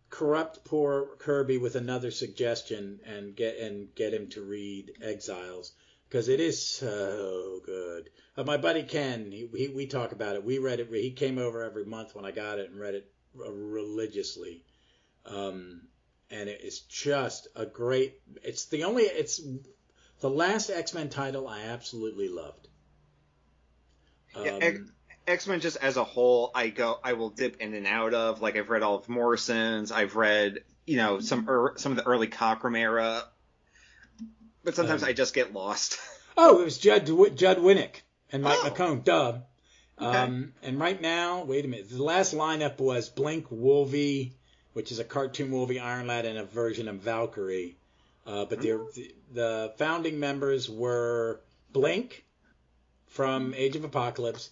corrupt poor Kirby with another suggestion and get him to read Exiles, because it is so good. My buddy Ken, we talk about it. We read it. He came over every month when I got it and read it religiously, and it is just a great. It's the last X-Men title I absolutely loved. X-Men just as a whole, I will dip in and out of. I've read all of Morrison's. I've read some of the early Cockrum era, but sometimes I just get lost. Oh, it was Judd Winnick and Mike McCone. Duh. Okay. And right now, wait a minute. The last lineup was Blink, Wolvie, which is a cartoon Wolvie, Iron Lad, and a version of Valkyrie. But the founding members were Blink from Age of Apocalypse,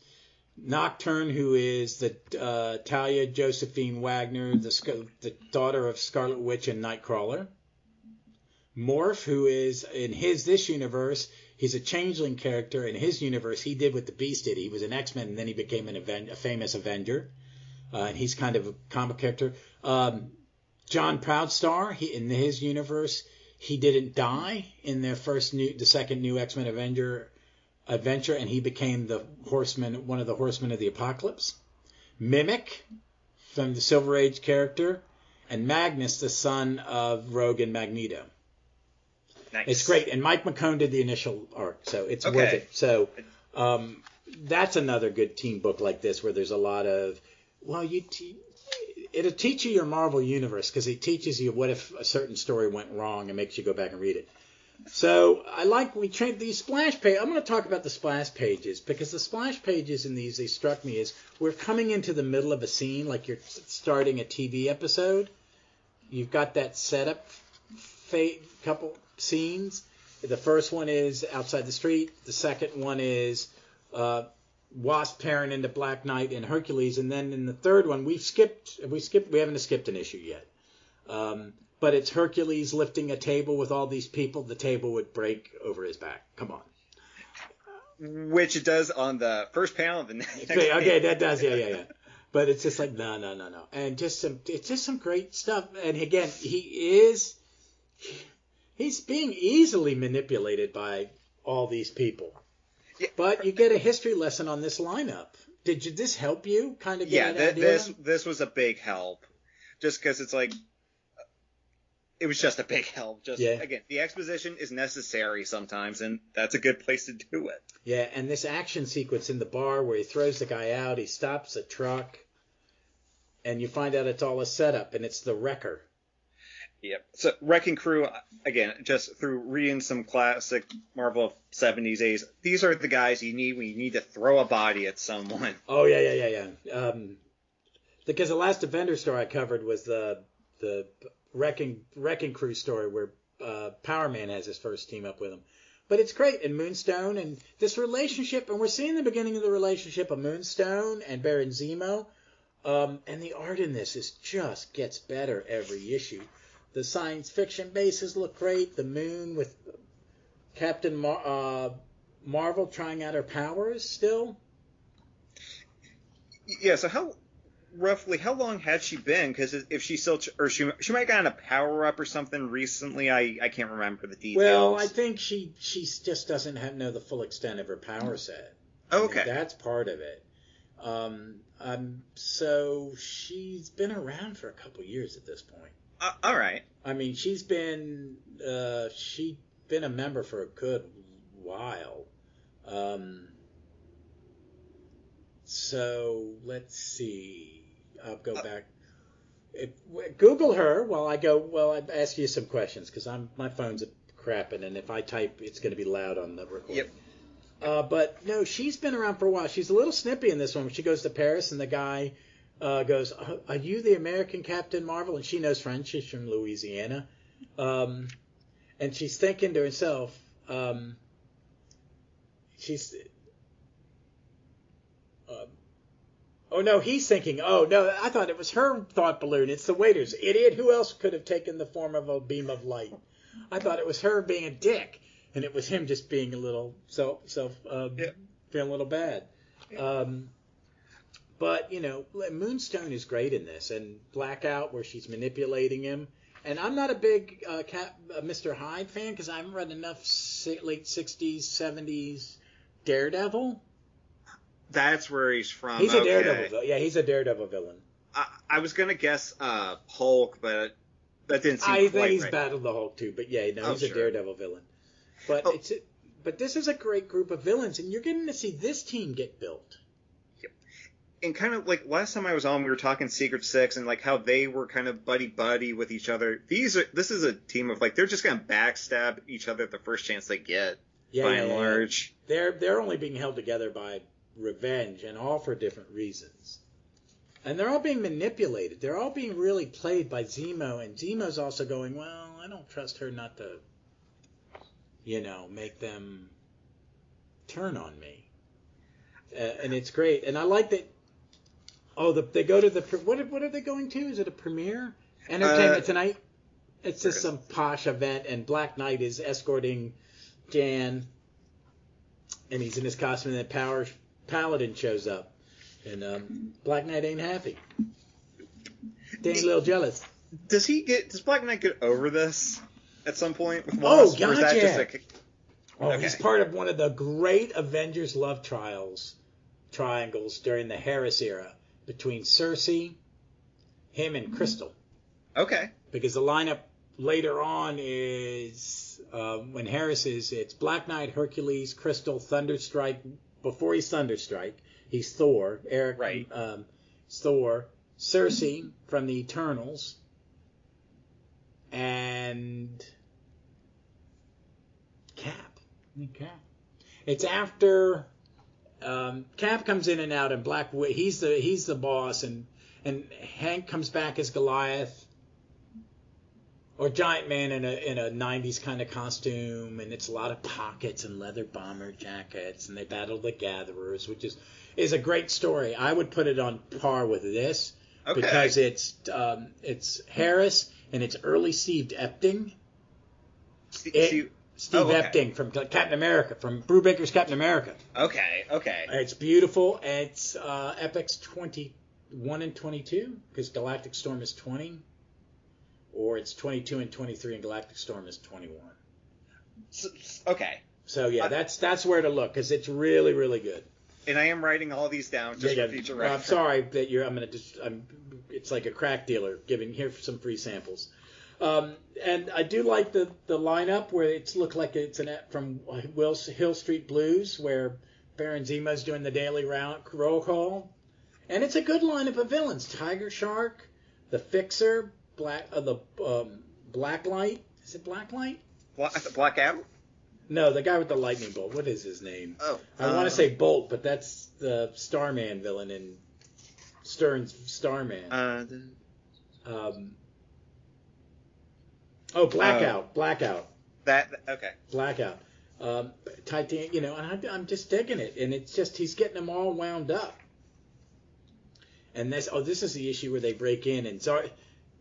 Nocturne, who is the Talia Josephine Wagner, the daughter of Scarlet Witch and Nightcrawler. Morph, who is in this universe, he's a changeling character. In his universe, he did what the Beast did. He was an X-Men, and then he became a famous Avenger. And he's kind of a comic character. John Proudstar, in his universe, he didn't die in the second new X-Men Adventure, and he became one of the Horsemen of the Apocalypse. Mimic, from the Silver Age character, and Magnus, the son of Rogue and Magneto. Nice. It's great, and Mike McCone did the initial art, so it's worth it. So that's another good team book like this, where there's a lot of, it'll teach you your Marvel universe, because it teaches you what if a certain story went wrong and makes you go back and read it. So we trained these splash pages. I'm going to talk about the splash pages, because the splash pages in these, they struck me as we're coming into the middle of a scene, like you're starting a TV episode. You've got that setup couple scenes. The first one is outside the street. The second one is Wasp tearing into Black Knight and Hercules, and then in the third one we haven't skipped an issue yet. But it's Hercules lifting a table with all these people. The table would break over his back. Come on. Which it does on the first panel of the next. Okay, that does, yeah. But it's just like no, and it's just some great stuff. And again, he's being easily manipulated by all these people. Yeah. But you get a history lesson on this lineup. Did this help you kind of get an idea? This was a big help. Just because it's like, it was just a big help. Again, the exposition is necessary sometimes, and that's a good place to do it. Yeah, and this action sequence in the bar where he throws the guy out, he stops a truck, and you find out it's all a setup, and it's the Wrecker. Yep. So Wrecking Crew, again, just through reading some classic Marvel 70s, 80s, these are the guys you need when you need to throw a body at someone. Oh, yeah. Because the last Avenger story I covered was the Wrecking Crew story where Power Man has his first team up with him. But it's great. And Moonstone and this relationship, and we're seeing the beginning of the relationship of Moonstone and Baron Zemo. And the art in this just gets better every issue. The science fiction bases look great. The Moon with Captain Marvel trying out her powers still. Yeah, so how long had she been? Because if she still, or she might have gotten a power up or something recently. I can't remember the details. Well, I think she just doesn't know the full extent of her power set. Okay. That's part of it. So she's been around for a couple years at this point. All right. I mean, she's been a member for a good while. So let's see. I'll go back. Google her while I go. Well, I ask you some questions because my phone's crapping, and if I type, it's going to be loud on the recording. Yep. But no, she's been around for a while. She's a little snippy in this one. She goes to Paris, and the guy goes, "Are you the American Captain Marvel?" And she knows French. She's from Louisiana, and she's thinking to herself, oh no, he's thinking, oh no, I thought it was her thought balloon. It's the waiters. Idiot. Who else could have taken the form of a beam of light? I thought it was her being a dick, and it was him just being a little feeling a little bad. But, Moonstone is great in this, and Blackout, where she's manipulating him. And I'm not a big Mr. Hyde fan because I haven't read enough late 60s, 70s Daredevil. That's where he's from. He's a Daredevil. Yeah, he's a Daredevil villain. I was gonna guess Hulk, but that didn't seem I quite think he's right. battled the Hulk too, but yeah, no, he's a sure. Daredevil villain. But but this is a great group of villains, and you're getting to see this team get built. Yep. And kind of like last time I was on, we were talking Secret Six and like how they were kind of buddy with each other. This is a team of like they're just gonna backstab each other at the first chance they get. By and large, they're only being held together by revenge, and all for different reasons. And they're all being manipulated. They're all being really played by Zemo, and Zemo's also going, well, I don't trust her not to, make them turn on me. And it's great. And I like that. Oh, they go to the what are they going to? Is it a premiere? Entertainment Tonight. It's just some posh event, and Black Knight is escorting Jan, and he's in his costume, and then Paladin shows up, and Black Knight ain't happy. They ain't a little jealous. Does Black Knight get over this at some point with Wasp? Oh, God, yeah. Okay. He's part of one of the great Avengers love triangles during the Harris era between Cersei, him, and Crystal. Okay. Because the lineup later on is when Harris it's Black Knight, Hercules, Crystal, Thunderstrike. Before he's Thunderstrike, he's Thor. Eric, right? Thor, Cersei from the Eternals, and Cap. It's after Cap comes in and out, and he's the boss, and Hank comes back as Goliath. Or Giant Man in a 90s kind of costume, and it's a lot of pockets and leather bomber jackets, and they battle the Gatherers, which is a great story. I would put it on par with this because it's Harris and it's early Steve Epting. Steve Epting from Captain America, from Brubaker's Captain America. Okay. It's beautiful. It's Epic's 21 and 22 because Galactic Storm is 20. Or it's 22 and 23, and Galactic Storm is 21. Okay. So yeah, that's where to look because it's really, really good. And I am writing all these down just for future reference. I'm sorry that it's like a crack dealer giving here some free samples. And I do like the lineup where it's looked like it's from Hill Street Blues where Baron Zemo's doing the daily roll call, and it's a good lineup of villains: Tiger Shark, the Fixer. Blacklight. Is it Blacklight? Blackout? No, the guy with the lightning bolt. What is his name? Oh. I want to say Bolt, but that's the Starman villain in Stern's Starman. Blackout. Blackout. Okay. Blackout. Titan, and I'm just digging it. And it's just, he's getting them all wound up. And this is the issue where they break in and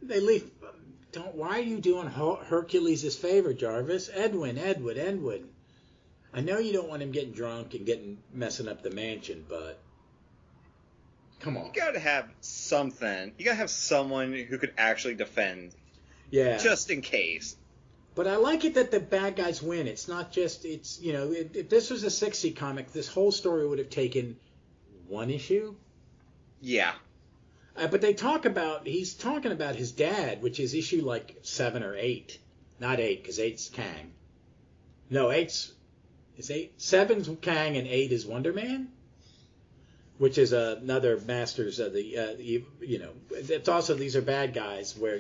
they leave. Why are you doing Hercules' favor, Jarvis? Edwin. I know you don't want him getting drunk and messing up the mansion, but come on. You gotta have something. You gotta have someone who could actually defend. Yeah. Just in case. But I like it that the bad guys win. It's not just, if this was a 60 comic, this whole story would have taken one issue, Yeah. But he's talking about his dad, which is issue like 7 or 8. Not 8, because 8's Kang. No, 7's Kang and 8 is Wonder Man, which is another Masters of the, it's also, these are bad guys where,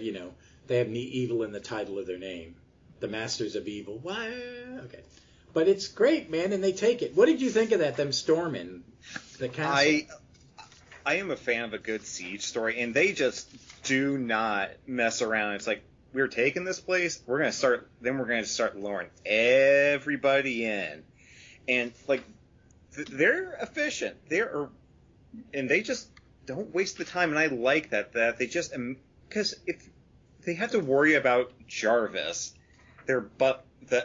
they have evil in the title of their name. The Masters of Evil. What? Okay. But it's great, man, and they take it. What did you think of that, them storming the castle? I am a fan of a good siege story, and they just do not mess around. It's like, we're taking this place, we're going to start luring everybody in. And, like, they're efficient. And they just don't waste the time, and I like that they just, because if they have to worry about Jarvis, the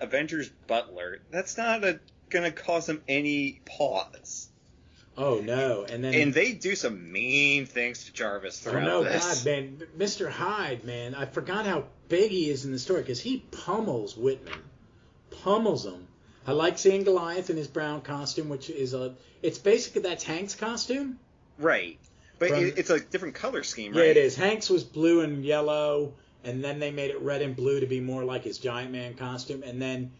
Avengers butler, that's not going to cause them any pause. Oh, no. And they do some mean things to Jarvis throughout this. God, man. Mr. Hyde, man. I forgot how big he is in the story, because he pummels Whitman. Pummels him. I like seeing Goliath in his brown costume, which is it's basically, that's Hank's costume. Right. But it's a different color scheme, right? Yeah, it is. Hank's was blue and yellow, and then they made it red and blue to be more like his Giant Man costume. And then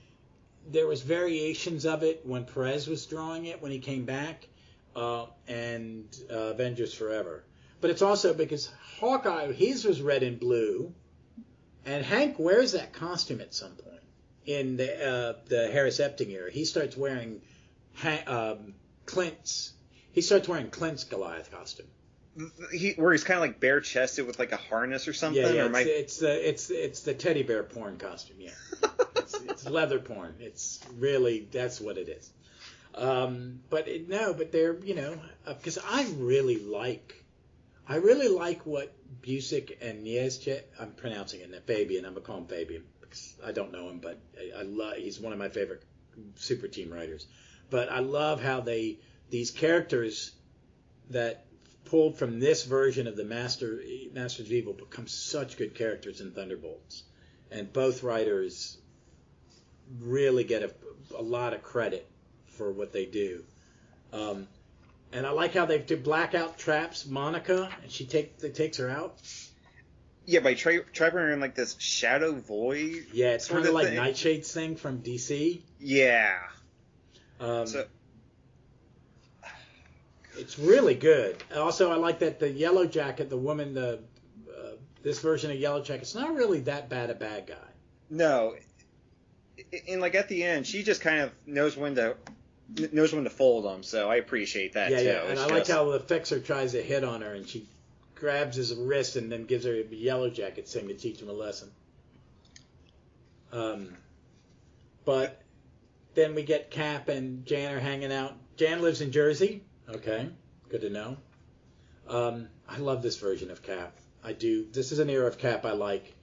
there was variations of it when Perez was drawing it when he came back. And Avengers Forever. But it's also because Hawkeye, his was red and blue, and Hank wears that costume at some point in the Harris Epting era. He starts wearing Clint's Goliath costume. Where he's kind of like bare chested with like a harness or something. Yeah. It's the teddy bear porn costume. Yeah, it's leather porn. It's really, that's what it is. But they're, because I really like what Busiek and Niezchet, I'm pronouncing it Fabian, I'm going to call him Fabian because I don't know him, but he's one of my favorite super team writers. But I love how these characters that pulled from this version of the Masters of Evil become such good characters in Thunderbolts. And both writers really get a lot of credit for what they do. And I like how they do blackout traps Monica, and they takes her out. Yeah, by trapping her in like this shadow void. Yeah, it's kind of like Nightshade's thing from DC. Yeah. It's really good. Also, I like that the Yellow Jacket, the woman, this version of Yellow Jacket's not really that bad a bad guy. No. And like at the end, she just kind of knows when to fold them, so I appreciate that too. Yeah, and I like how the Fixer tries to hit on her, and she grabs his wrist and then gives her a Yellow Jacket thing to teach him a lesson. But then we get Cap and Jan are hanging out. Jan lives in Jersey. Okay, good to know. I love this version of Cap. I do. This is an era of Cap I like.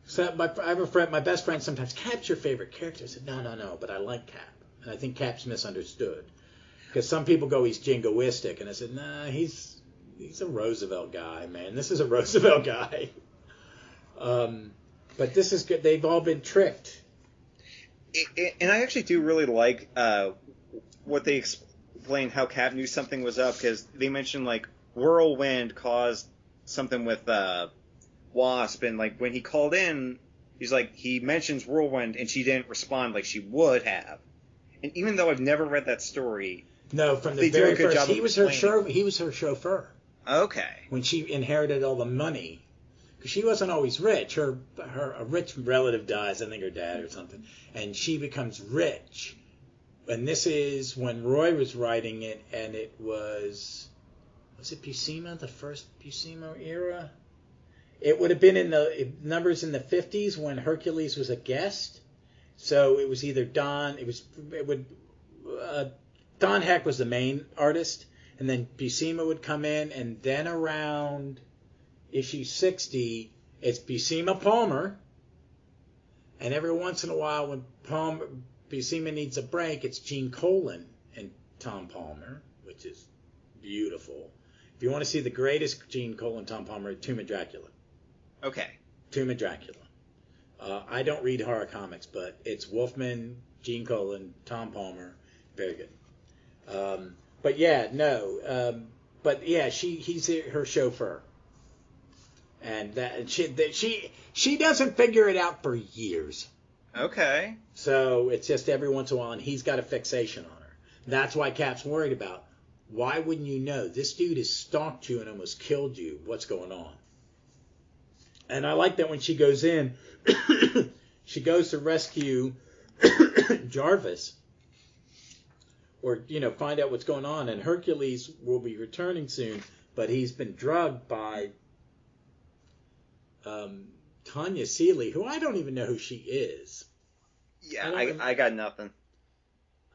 So I have a friend, my best friend sometimes, Cap's your favorite character. I said, no, but I like Cap. And I think Cap's misunderstood. Because some people go, he's jingoistic. And I said, nah, he's a Roosevelt guy, man. This is a Roosevelt guy. But this is good. They've all been tricked. And I actually do really like what they explain, how Cap knew something was up. Because they mentioned, like, Whirlwind caused something with Wasp, and like when he called in, he's like, he mentions Whirlwind and she didn't respond like she would have. And even though I've never read that story, no, from the very first, he was her chauffeur. Okay. When she inherited all the money, because she wasn't always rich. A rich relative dies, I think her dad or something, and she becomes rich. And this is when Roy was writing it, and it was it Buscema, the first Buscema era? It would have been in the numbers in the 50s when Hercules was a guest. So it was either Don Heck was the main artist, and then Buscema would come in, and then around issue 60, it's Buscema Palmer, and every once in a while when Buscema needs a break, it's Gene Colan and Tom Palmer, which is beautiful. If you want to see the greatest Gene Colan, Tom Palmer, Tomb of Dracula. Okay. Tomb of Dracula. I don't read horror comics, but it's Wolfman, Gene Colan, Tom Palmer. Very good. But yeah, no. But yeah, he's her chauffeur, and she doesn't figure it out for years. Okay. So it's just every once in a while, and he's got a fixation on her. That's why Cap's worried about. Why wouldn't you know? This dude has stalked you and almost killed you. What's going on? And I like that when she goes in, she goes to rescue Jarvis, or find out what's going on. And Hercules will be returning soon, but he's been drugged by Tanya Seeley, who I don't even know who she is. Yeah, I got nothing.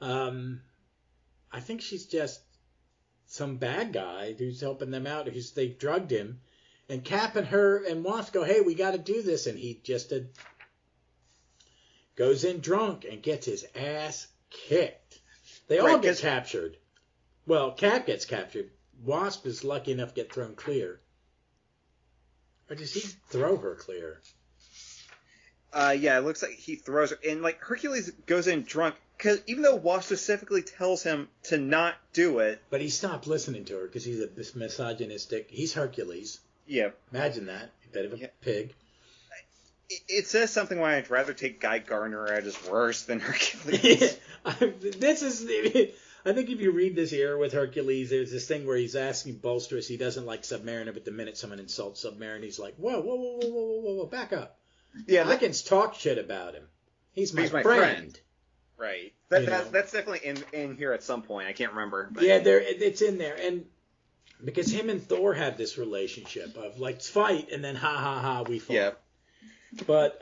I think she's just some bad guy who's helping them out. They drugged him, and Cap and her and Wasp go, "Hey, we got to do this," and he just goes in drunk and gets his ass kicked. They all get captured. Well, Cap gets captured. Wasp is lucky enough to get thrown clear. Or does he throw her clear? Yeah, it looks like he throws her. And, Hercules goes in drunk, because even though Wasp specifically tells him to not do it. But he stopped listening to her, because he's a misogynistic. He's Hercules. Yeah. Imagine that. A bit of a pig. It says something why I'd rather take Guy Gardner at his worst than Hercules. I think if you read this era with Hercules, there's this thing where he's asking Bolstrus, he doesn't like Submariner, but the minute someone insults Submariner, he's like, whoa, back up. Yeah, I can talk shit about him. He's my friend. Right. That's definitely in here at some point. I can't remember. But. Yeah, it's in there. And because him and Thor have this relationship of, let's fight, and then ha, we fight. Yeah. But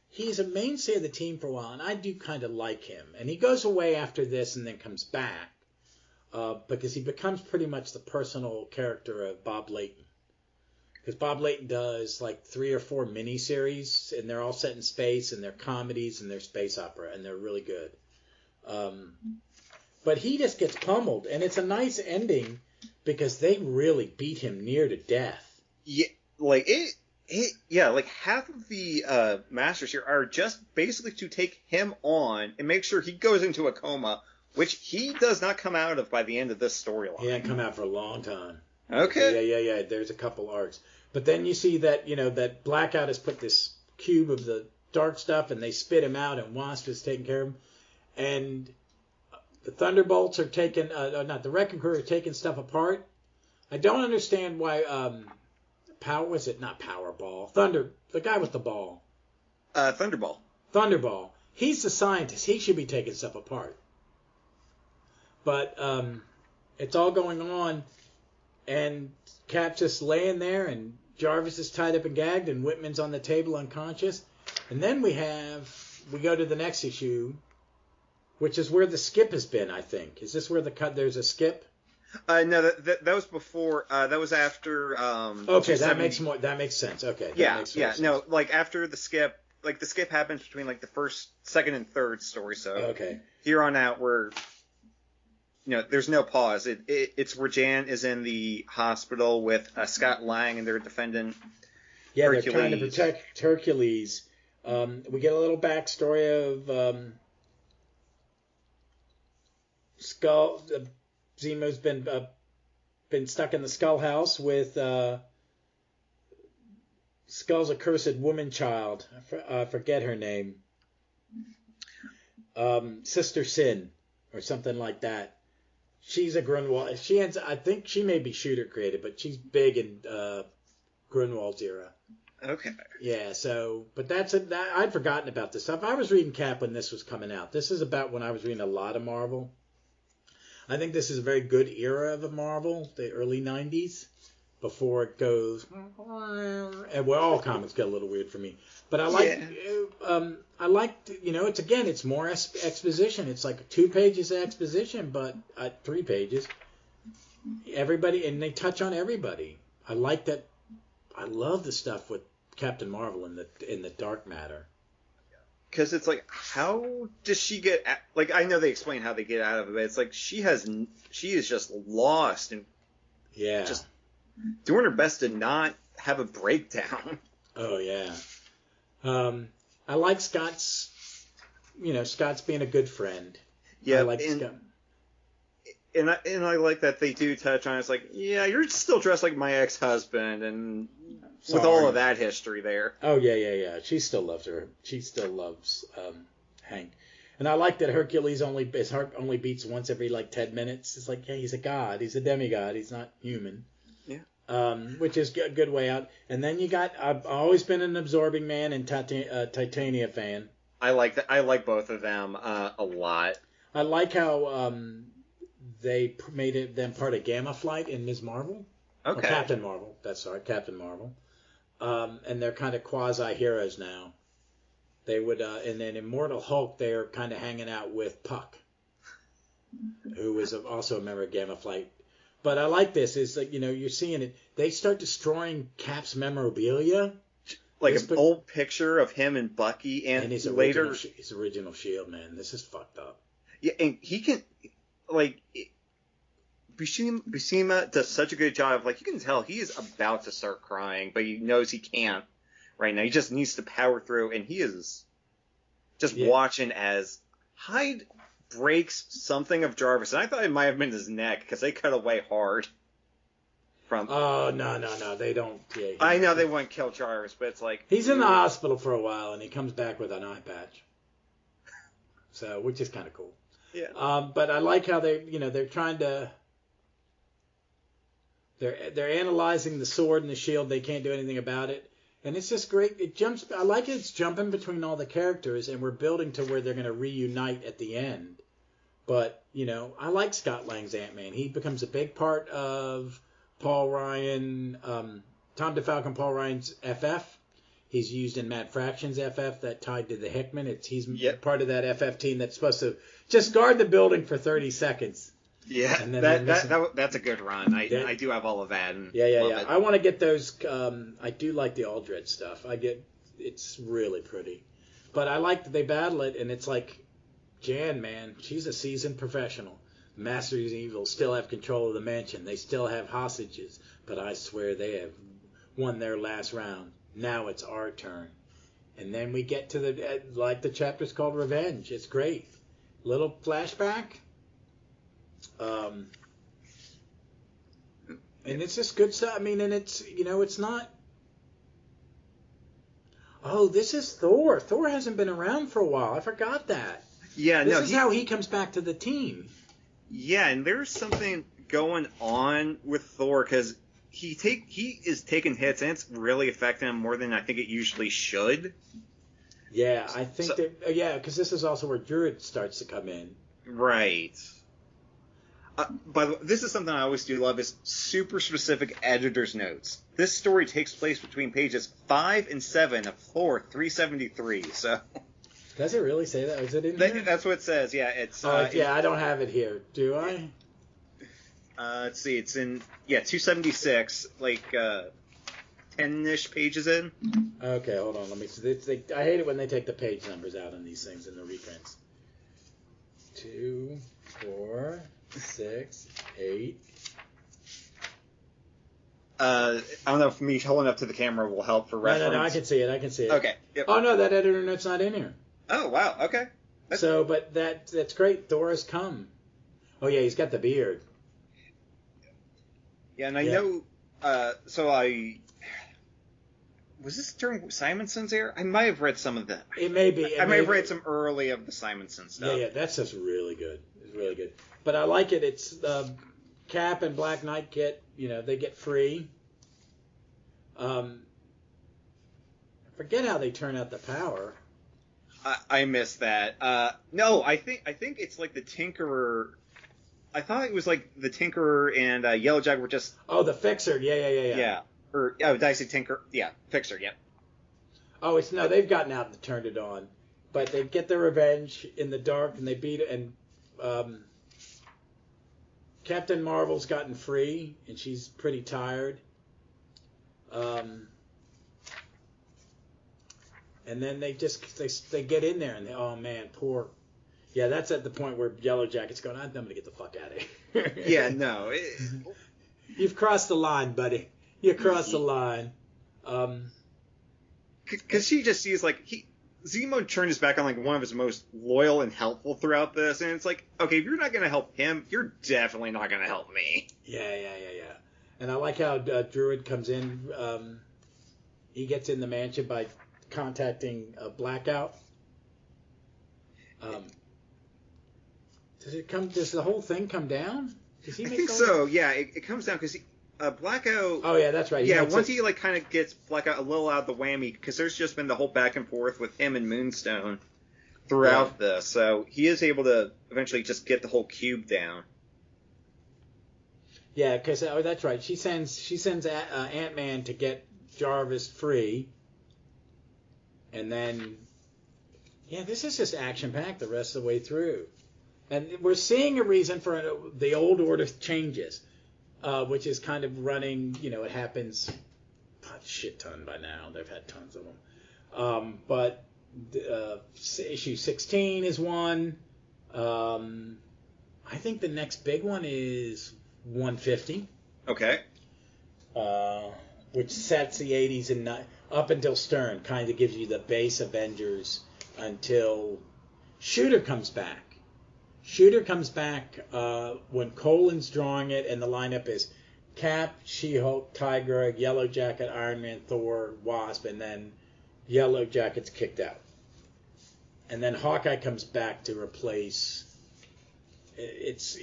he's a mainstay of the team for a while, and I do kind of like him. And he goes away after this and then comes back because he becomes pretty much the personal character of Bob Layton. Because Bob Layton does 3 or 4 miniseries, and they're all set in space, and they're comedies, and they're space opera, and they're really good. But he just gets pummeled, and it's a nice ending because they really beat him near to death. Yeah, half of the Masters here are just basically to take him on and make sure he goes into a coma, which he does not come out of by the end of this storyline. He didn't come out for a long time. Okay. Yeah. There's a couple arcs. But then you see that, that Blackout has put this cube of the dark stuff, and they spit him out, and Wasp is taking care of him. And the Thunderbolts are taking, the Wrecking Crew are taking stuff apart. I don't understand why, not Powerball? The guy with the ball. Thunderball. He's the scientist. He should be taking stuff apart. But it's all going on, and Cap's just laying there, and Jarvis is tied up and gagged, and Whitman's on the table unconscious. And then we go to the next issue, which is where the skip has been, I think. Is this where there's a skip? No, that was before. That was after. Okay, that makes sense. Okay. Yeah. Sense. No, after the skip, the skip happens between the first, second, and third story. So okay. Here on out, we're there's no pause. It's where Jan is in the hospital with Scott Lang, and they're defending. Yeah, Hercules. They're trying to protect Hercules. We get a little backstory of Skull. Zemo's been stuck in the Skull House with Skull's accursed woman child. I forget her name. Sister Sin or something like that. She's a Grunwald. I think she may be shooter created, but she's big in Grunwald's era. Okay. Yeah. So, but I'd forgotten about this stuff. I was reading Cap when this was coming out. This is about when I was reading a lot of Marvel. I think this is a very good era of the the early 90s, before it goes, and all comics get a little weird for me. But I like, it's more exposition. It's 2 pages of exposition, but 3 pages. Everybody, and they touch on everybody. I like that. I love the stuff with Captain Marvel in the dark matter. Because it's how does she get? I know they explain how they get out of it, but it's she is just lost and just doing her best to not have a breakdown. Oh yeah. I like Scott's being a good friend. Yeah, I like Scott. I like that they do touch on it. It's like, yeah, you're still dressed like my ex-husband, and with all of that history there. Oh yeah. She still loves her. She still loves Hank. And I like that his heart only beats once every like 10 minutes. It's like, yeah, he's a god. He's a demigod. He's not human. Yeah. Which is a good way out. And then I've always been an Absorbing Man and Titania fan. I like that. I like both of them a lot. I like how they made them part of Gamma Flight in Ms. Marvel. Okay. Or Captain Marvel. Captain Marvel. And they're kind of quasi-heroes now. They would, and then Immortal Hulk, they're kind of hanging out with Puck, who was also a member of Gamma Flight. But I like this, is like, you're seeing it. They start destroying Cap's memorabilia. Like an old picture of him and Bucky, and his later original shield, man. This is fucked up. Yeah, and he can, like, Buscema does such a good job. Like, you can tell he is about to start crying, but he knows he can't right now. He just needs to power through, and he is just watching as Hyde breaks something of Jarvis. And I thought it might have been his neck, because they cut away hard from... Oh, no, they don't... Yeah, I know they wouldn't kill Jarvis, but it's like... He's in the hospital for a while, and he comes back with an eye patch. So, which is kind of cool. Yeah. But I like how they're trying to... They're analyzing the sword and the shield. They can't do anything about it. And it's just great. I like it. It's jumping between all the characters, and we're building to where they're going to reunite at the end. But, I like Scott Lang's Ant-Man. He becomes a big part of Paul Ryan, Tom DeFalco and Paul Ryan's FF. He's used in Matt Fraction's FF that tied to the Hickman. He's part of that FF team that's supposed to just guard the building for 30 seconds. Yeah, that's a good run. I do have all of that. And yeah. I want to get those. I do like the Aldred stuff. It's really pretty. But I like that they battle it, and it's like, Jan, man, she's a seasoned professional. Masters of Evil still have control of the mansion. They still have hostages, but I swear they have won their last round. Now it's our turn. And then we get to the chapter's called Revenge. It's great. Little flashback. And it's just good stuff. I mean, and it's, it's not... Oh, this is Thor. Thor hasn't been around for a while. I forgot that. Yeah, this is how he comes back to the team. Yeah, and there's something going on with Thor, because he is taking hits, and it's really affecting him more than I think it usually should. Yeah, I think because this is also where Druid starts to come in. Right. By the way, this is something I always do love, is super specific editor's notes. This story takes place between pages 5 and 7 of Thor 373, so... Does it really say that? Is it in here? That's what it says, yeah. It's I don't have it here. Do I? Let's see, it's in, 276, like, 10-ish pages in. Okay, hold on, let me see. I hate it when they take the page numbers out on these things in the reprints. 2, 4... 6, 8. I don't know if me holding up to the camera will help for reference. No, I can see it. Okay. Yep. Oh no, that editor note's not in here. Oh wow. Okay. But that's great. Thor has come. Oh yeah, he's got the beard. Yeah, and I know. Was this during Simonson's era? I might have read some of that. It may be. I may have read some early of the Simonson stuff. Yeah, that's just really good. It's really good. But I like it. It's Cap and Black Knight they get free. I forget how they turn out the power. I missed that. No, I think it's like the Tinkerer. I thought it was like the Tinkerer and Yellowjacket were just. Oh, the Fixer. Yeah. Yeah. Or did I say Tinker? Yeah, Fixer. Yeah. Oh, they've gotten out and turned it on, but they get their revenge in the dark and they beat it and. Captain Marvel's gotten free, and she's pretty tired. And then they get in there, and oh man, poor. Yeah, that's at the point where Yellowjacket's going, I'm going to get the fuck out of here. Yeah, no. You've crossed the line, buddy. You crossed the line. Because she just sees, like, Zemo turned his back on like one of his most loyal and helpful throughout this, and it's like, okay, if you're not gonna help him, you're definitely not gonna help me. Yeah. And I like how Druid comes in. He gets in the mansion by contacting Blackout. Does the whole thing come down? Does he I make think so. Yeah, it comes down because Blackout. Oh yeah, that's right. Yeah, once he like kind of gets Blackout a little out of the whammy, because there's just been the whole back and forth with him and Moonstone throughout this, so he is able to eventually just get the whole cube down. Yeah, because that's right. She sends Ant-Man to get Jarvis free, and then this is just action-packed the rest of the way through, and we're seeing a reason for the old order changes, which is kind of running. It happens a shit ton by now. They've had tons of them, but issue 16 is one. I think the next big one is 150. Okay. Which sets the 80s and up until Stern, kind of gives you the base Avengers until Shooter comes back. Shooter comes back when Colin's drawing it, and the lineup is Cap, She-Hulk, Tigra, Yellow Jacket, Iron Man, Thor, Wasp, and then Yellow Jacket's kicked out. And then Hawkeye comes back to replace. That's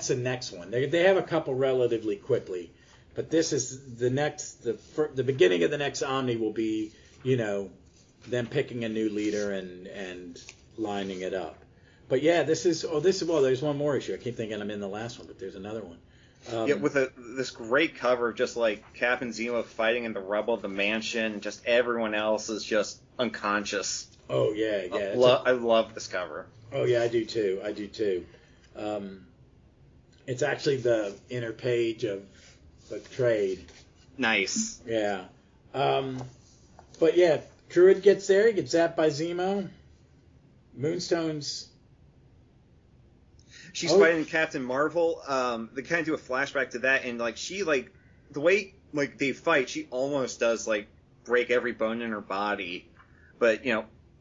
the next one. They have a couple relatively quickly, but this is the next. The beginning of the next Omni will be, them picking a new leader and lining it up. But yeah, this is. There's one more issue. I keep thinking I'm in the last one, but there's another one. With this great cover of just like Cap and Zemo fighting in the rubble of the mansion, just everyone else is just unconscious. Oh yeah. I love this cover. Oh yeah, I do too. It's actually the inner page of the trade. Nice. Yeah. But yeah, Druid gets there. He gets zapped by Zemo. Moonstone's. She's fighting Captain Marvel. They kind of do a flashback to that, and the way they fight, she almost does break every bone in her body. But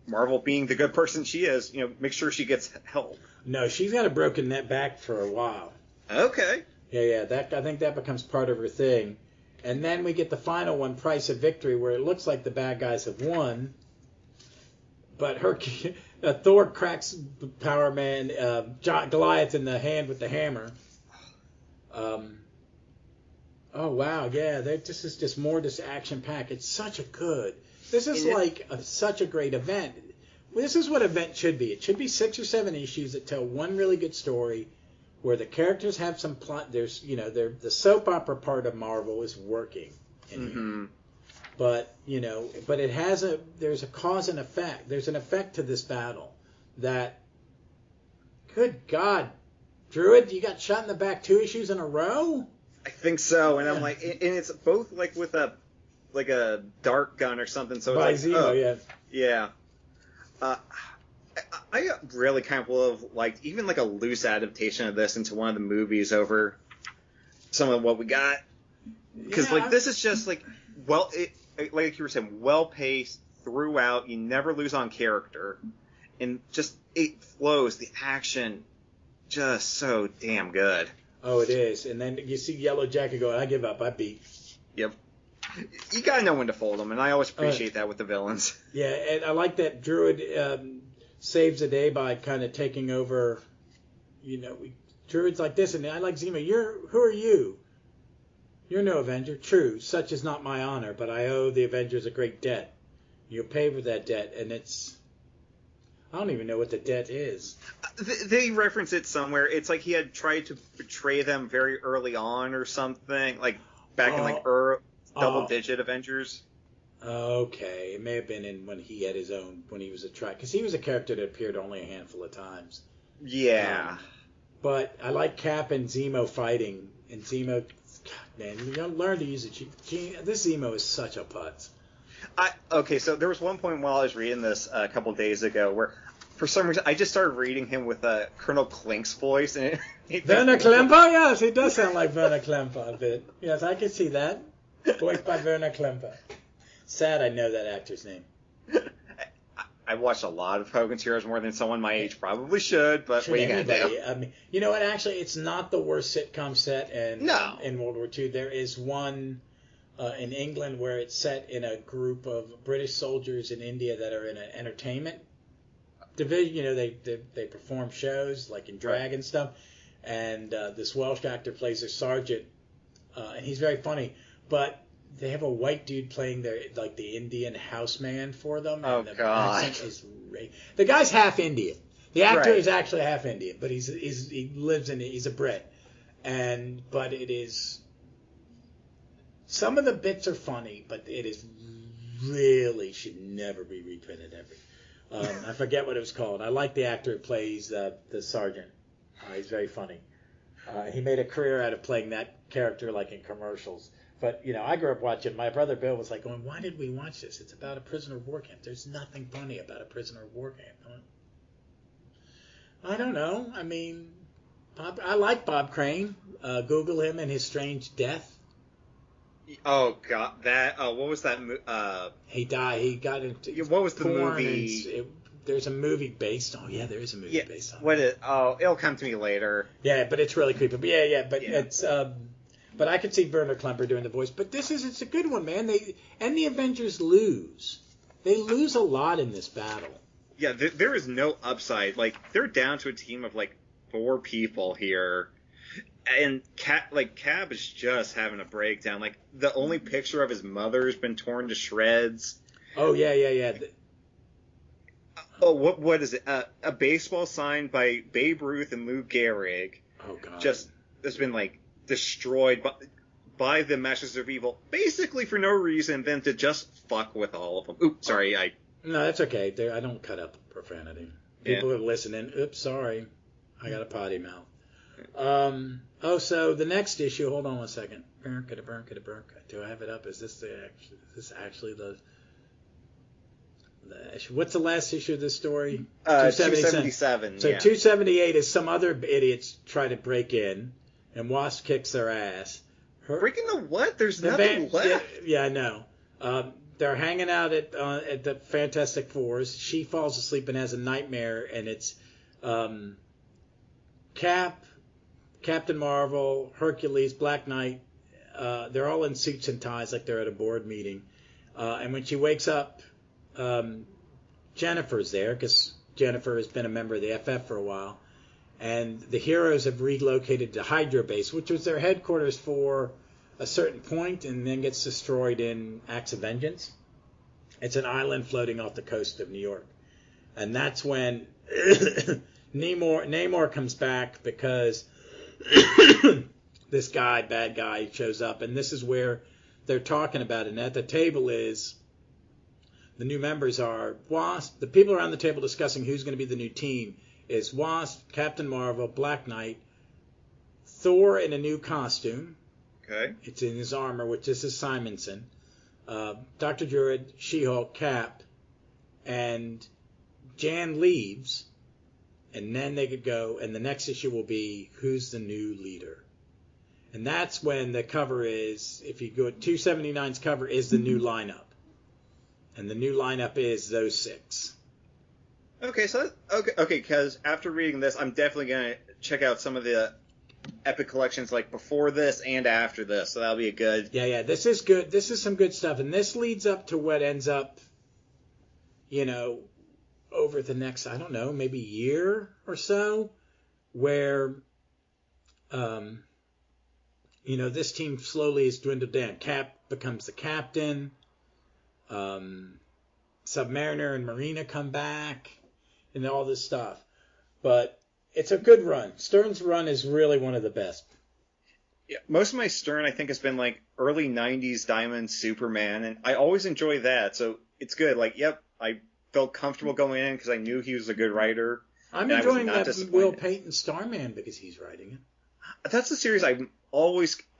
Marvel, being the good person she is, make sure she gets help. No, she's got a broken back for a while. Okay. Yeah. I think that becomes part of her thing. And then we get the final one, Price of Victory, where it looks like the bad guys have won. But Thor cracks Power Man, Goliath in the hand with the hammer. Oh wow, yeah. This is just more action packed. It's such a good. This is such a great event. This is what event should be. It should be 6 or 7 issues that tell one really good story, where the characters have some plot. There's the soap opera part of Marvel is working. But there's a cause and effect. There's an effect to this battle that, good God, Druid, you got shot in the back 2 issues in a row? I think so, and I'm like, and it's both with a dart gun or something. So by it's Zemo, yeah. I really kind of would have liked even a loose adaptation of this into one of the movies over some of what we got, because this is just like you were saying, well paced throughout. You never lose on character, and just it flows. The action, just so damn good. Oh, it is. And then you see Yellow Jacket going, I give up, I beat. Yep. You gotta know when to fold them, and I always appreciate that with the villains. Yeah, and I like that Druid saves the day by kind of taking over. Druid's like this, and I like Zemo. Who are you? You're no Avenger. True, such is not my honor, but I owe the Avengers a great debt. You'll pay with that debt, and it's. I don't even know what the debt is. They reference it somewhere. It's like he had tried to betray them very early on or something, back in double-digit Avengers. Okay, it may have been when he had his own, when he was because he was a character that appeared only a handful of times. Yeah. But I like Cap and Zemo fighting, and Zemo, God, man, you gotta learn to use it. This Zemo is such a putz. So there was one point while I was reading this a couple days ago where, for some reason, I just started reading him with Colonel Klink's voice. And Werner Klemper? Yes, he does sound like Werner Klemper a bit. Yes, I can see that. Voiced by Werner Klemper. sad I know that actor's name. I've watched a lot of Hogan's Heroes more than someone my age probably should, but what are you going to do? I mean, you know what? Actually, it's not the worst sitcom set in World War II. There is one in England where it's set in a group of British soldiers in India that are in an entertainment division. You know, they perform shows like in drag and stuff. And this Welsh actor plays a sergeant, and he's very funny. But they have a white dude playing the Indian houseman for them. Oh, and the God. accent is the guy's half Indian. The actor is actually half Indian, but he lives in he's a Brit. But it is, some of the bits are funny, but it is really should never be reprinted ever. I forget what it was called. I like the actor who plays the sergeant. He's very funny. He made a career out of playing that character like in commercials. But, you know, I grew up watching, my brother Bill was like going, why did we watch this? It's about a prisoner of war camp. There's nothing funny about a prisoner of war camp. I don't know. I mean, I like Bob Crane. Google him and his strange death. Oh, God. That, what was that? He died. He got into what was the movie? There's a movie based on. Yeah, there is a movie based on. It'll come to me later. Yeah, but it's really creepy. But it's but I could see Werner Klemper doing the voice. But it's a good one, man. The Avengers lose. They lose a lot in this battle. Yeah, there is no upside. Like, they're down to a team of 4 people here, and Cap is just having a breakdown. Like, the only picture of his mother has been torn to shreds. Oh yeah. What is it? A baseball sign by Babe Ruth and Lou Gehrig. Oh God. Just has been destroyed by the Masters of Evil, basically for no reason than to just fuck with all of them. Oops, sorry, No, that's okay. I don't cut up profanity. People are listening. Oops, sorry. I got a potty mouth. So the next issue, hold on one second. Do I have it up? Is this actually the issue? What's the last issue of this story? 277. So 278 is some other idiots try to break in, and Wasp kicks their ass. Breaking the what? There's nothing left. Yeah, I know. They're hanging out at the Fantastic Fours. She falls asleep and has a nightmare, and it's Cap, Captain Marvel, Hercules, Black Knight. They're all in suits and ties like they're at a board meeting. And when she wakes up, Jennifer's there because Jennifer has been a member of the FF for a while. And the heroes have relocated to Hydra Base, which was their headquarters for a certain point and then gets destroyed in Acts of Vengeance. It's an island floating off the coast of New York. And that's when Namor comes back because this bad guy, shows up. And this is where they're talking about it. And at the table is, the new members are Wasp. The people around the table discussing who's going to be the new team is Wasp, Captain Marvel, Black Knight, Thor in a new costume. Okay. It's in his armor, which is Simonson. Dr. Druid, She-Hulk, Cap, and Jan leaves, and then they could go, and the next issue will be who's the new leader. And that's when the cover is, if you go at 279's cover, is the new lineup. And the new lineup is those 6. Okay, because after reading this, I'm definitely going to check out some of the Epic collections before this and after this, so that'll be a good... Yeah, this is good. This is some good stuff, and this leads up to what ends up, over the next, I don't know, maybe year or so, where, this team slowly is dwindled down. Cap becomes the captain. Submariner and Marina come back, and all this stuff. But it's a good run. Stern's run is really one of the best. Yeah, most of my Stern, I think, has been early 90s Diamond Superman, and I always enjoy that, so it's good. I felt comfortable going in because I knew he was a good writer. I'm enjoying that Will Payton Starman because he's writing it. That's the series I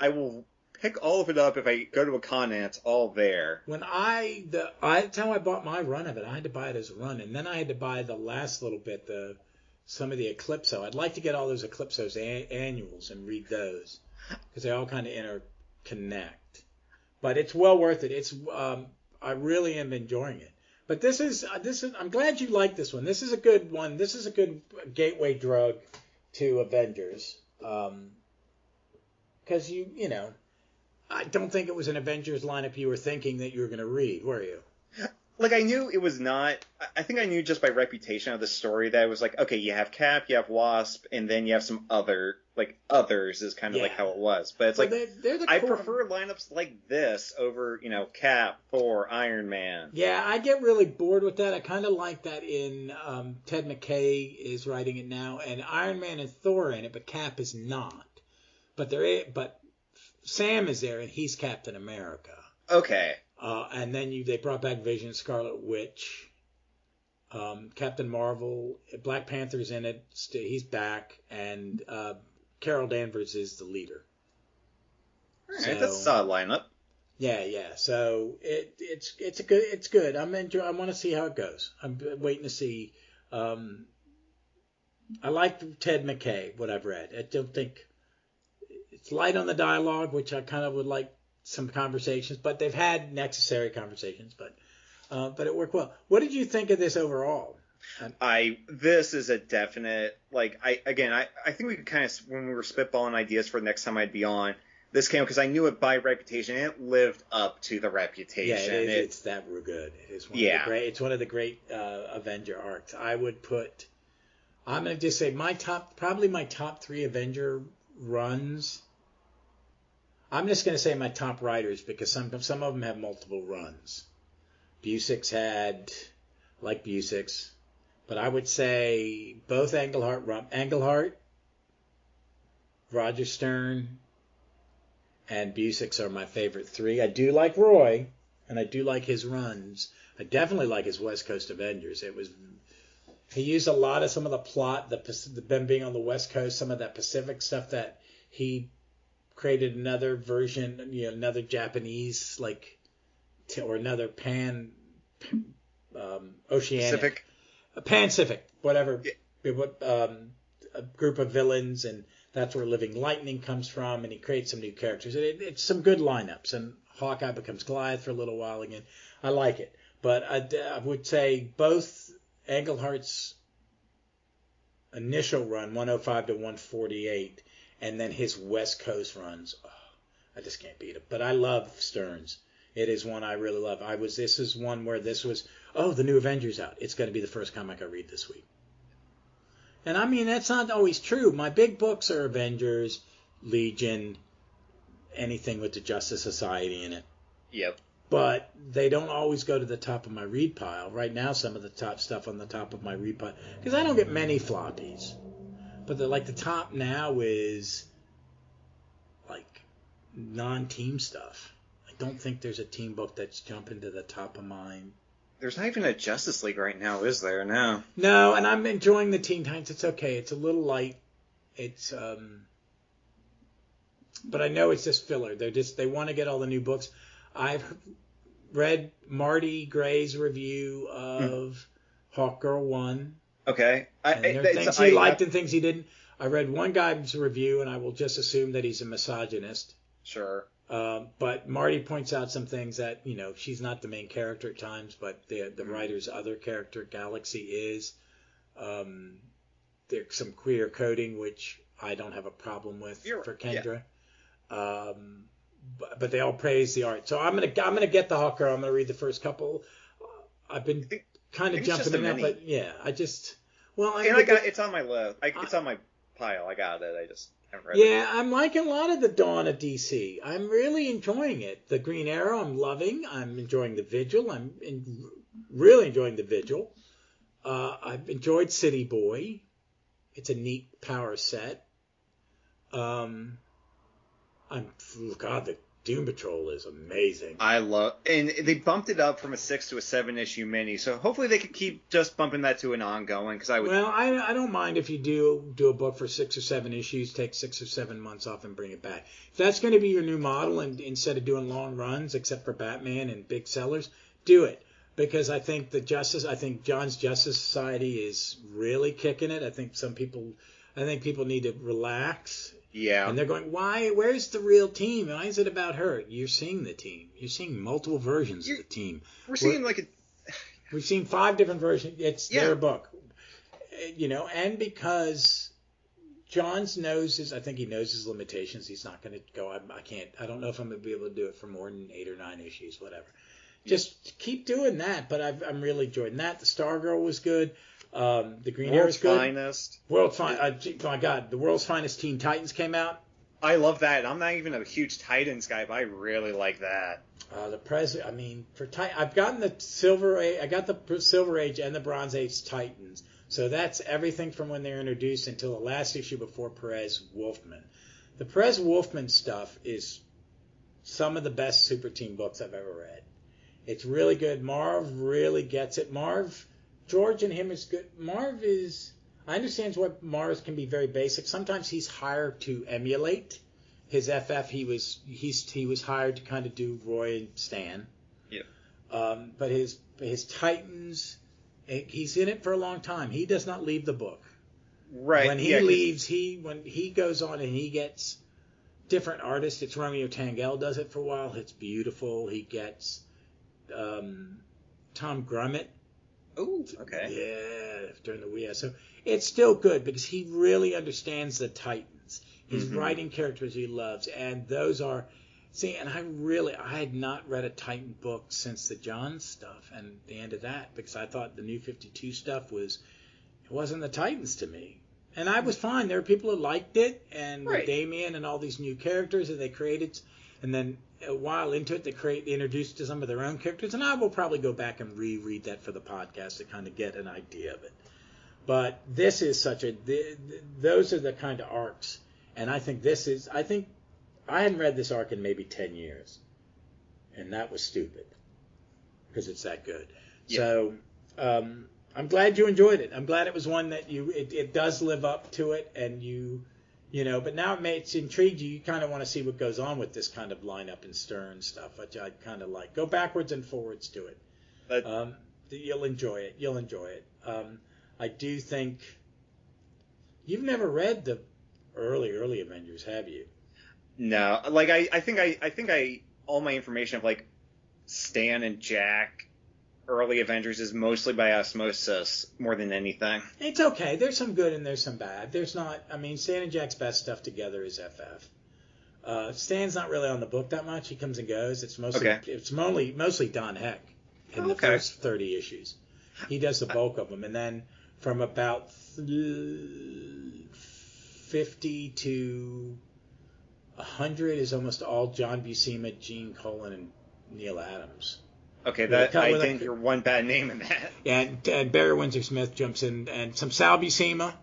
will pick all of it up if I go to a con and it's all there. That's how I bought my run of it. I had to buy it as a run, and then I had to buy the last little bit, some of the Eclipso. I'd like to get all those Eclipsos annuals and read those because they all kind of interconnect. But it's well worth it. It's I really am enjoying it. But this is I'm glad you like this one. This is a good one. This is a good gateway drug to Avengers. Because you know, I don't think it was an Avengers lineup you were thinking that you were going to read, were you? Like, I knew it was not. I think I knew just by reputation of the story that it was like, okay, you have Cap, you have Wasp, and then you have some other, like, others is kind of like how it was. But it's Well, like, they're the I core. prefer lineups like this over, you know, Cap, Thor, Iron Man. Yeah, I get really bored with that. I kind of like that in Ted McKay is writing it now, and Iron Man and Thor are in it, but Cap is not. But Sam is there, and he's Captain America. Okay. And then they brought back Vision, Scarlet Witch, Captain Marvel, Black Panther's in it. He's back, and Carol Danvers is the leader. All right, that's a solid lineup. Yeah. So it's good. I want to see how it goes. I'm waiting to see. I like Ted McKay. What I've read, I don't think it's light on the dialogue, which I kind of would like some conversations, but they've had necessary conversations, but it worked well. What did you think of this overall? This is a definite, like, I think we could kind of, when we were spitballing ideas for the next time I'd be on, this came because I knew it by reputation, and it lived up to the reputation. Yeah, it's that good. It is it's one of the great Avenger arcs. I'm going to just say my top 3 Avenger runs. I'm just going to say my top writers because some of them have multiple runs. Busiek's like Busiek's, but I would say both Englehart, Roger Stern, and Busiek's are my favorite 3. I do like Roy, and I do like his runs. I definitely like his West Coast Avengers. He used a lot of some of the plot, them being on the West Coast, some of that Pacific stuff that he created another version, another Japanese, or another oceanic, Pacific, whatever, a group of villains, and that's where Living Lightning comes from, and he creates some new characters. It's some good lineups, and Hawkeye becomes Goliath for a little while again. I like it, but I would say both Englehart's initial run, 105 to 148, and then his West Coast runs, I just can't beat it. But I love Stearns. It is one I really love. This is one where this was, the new Avengers out. It's going to be the first comic I read this week. And I mean, that's not always true. My big books are Avengers, Legion, anything with the Justice Society in it. Yep. But they don't always go to the top of my read pile. Right now, some of the top stuff on the top of my read pile, because I don't get many floppies. But the top now is like non-team stuff. I don't think there's a team book that's jumping to the top of mine. There's not even a Justice League right now, is there? No. No, and I'm enjoying the Teen Titans. It's okay. It's a little light. It's but I know it's just filler. They want to get all the new books. I've read Marty Gray's review of Hawkgirl 1. Okay. There are things he liked and things he didn't. I read one guy's review, and I will just assume that he's a misogynist. Sure. But Marty points out some things that, she's not the main character at times, but the writer's other character, Galaxy, is. There's some queer coding, which I don't have a problem with for Kendra. Yeah. But they all praise the art. So I'm gonna get the Hawker. I'm gonna read the first couple. I've been kind of jumping in that, but yeah, it's on my list. It's on my pile. I got it. I just haven't read it. Yeah, I'm liking a lot of the Dawn of DC. I'm really enjoying it. The Green Arrow, I'm loving. I'm enjoying the Vigil. Really enjoying the Vigil. I've enjoyed City Boy. It's a neat power set. The Doom Patrol is amazing. And they bumped it up from a 6 to a 7 issue mini, so hopefully they could keep just bumping that to an ongoing. Well, I don't mind if you do a book for 6 or 7 issues, take 6 or 7 months off and bring it back. If that's going to be your new model, and instead of doing long runs, except for Batman and big sellers, do it. Because I think John's Justice Society is really kicking it. I think people need to relax. Yeah. And they're going, why? Where's the real team? Why is it about her? You're seeing the team. You're seeing multiple versions of the team. We're seeing We've seen 5 different versions. It's their book. And because John's I think he knows his limitations. He's not going to go, I don't know if I'm going to be able to do it for more than 8 or 9 issues, whatever. Just keep doing that. But I'm really enjoying that. The Stargirl was good. The Green Arrow is good. World's Finest. My God, the World's Finest Teen Titans came out. I love that. I'm not even a huge Titans guy, but I really like that. I've gotten the Silver Age. I got the Silver Age and the Bronze Age Titans. So that's everything from when they're introduced until the last issue before Perez Wolfman. The Perez Wolfman stuff is some of the best Super Team books I've ever read. It's really good. Marv really gets it. George and him is good. I understand why Marv can be very basic. Sometimes he's hired to emulate his FF. He was hired to kind of do Roy and Stan. Yeah. But his Titans, he's in it for a long time. He does not leave the book. Right. When he leaves, when he goes on and he gets different artists. It's Romeo Tangell does it for a while. It's beautiful. He gets Tom Grummett. Oh, okay. Yeah, during the Wii. So it's still good because he really understands the Titans. He's writing characters he loves, and those are. See, and I had not read a Titan book since the John stuff and the end of that because I thought the New 52 stuff it wasn't the Titans to me. And I was fine. There were people who liked it, and with Damian and all these new characters that they created, and then a while into it, they introduced to some of their own characters, and I will probably go back and reread that for the podcast to kind of get an idea of it. But this is those are the kind of arcs, and I think I hadn't read this arc in maybe 10 years, and that was stupid because it's that good. Yeah. So I'm glad you enjoyed it. I'm glad it was one that it does live up to it, and but now it's intrigued you. You kind of want to see what goes on with this kind of lineup and Stern stuff, which I kind of like. Go backwards and forwards to it. You'll enjoy it. I do think you've never read the early Avengers, have you? No, I think all my information of Stan and Jack early Avengers is mostly by osmosis more than anything. It's okay. There's some good and there's some bad. There's not. Stan and Jack's best stuff together is FF. Stan's not really on the book that much. He comes and goes. It's mostly Don Heck in the first 30 issues. He does the bulk of them, and then from about 50 to 100 is almost all John Buscema, Gene Colan, and Neil Adams. Okay, I think you're one bad name in that. And Barry Windsor Smith jumps in, and some Sal Buscema.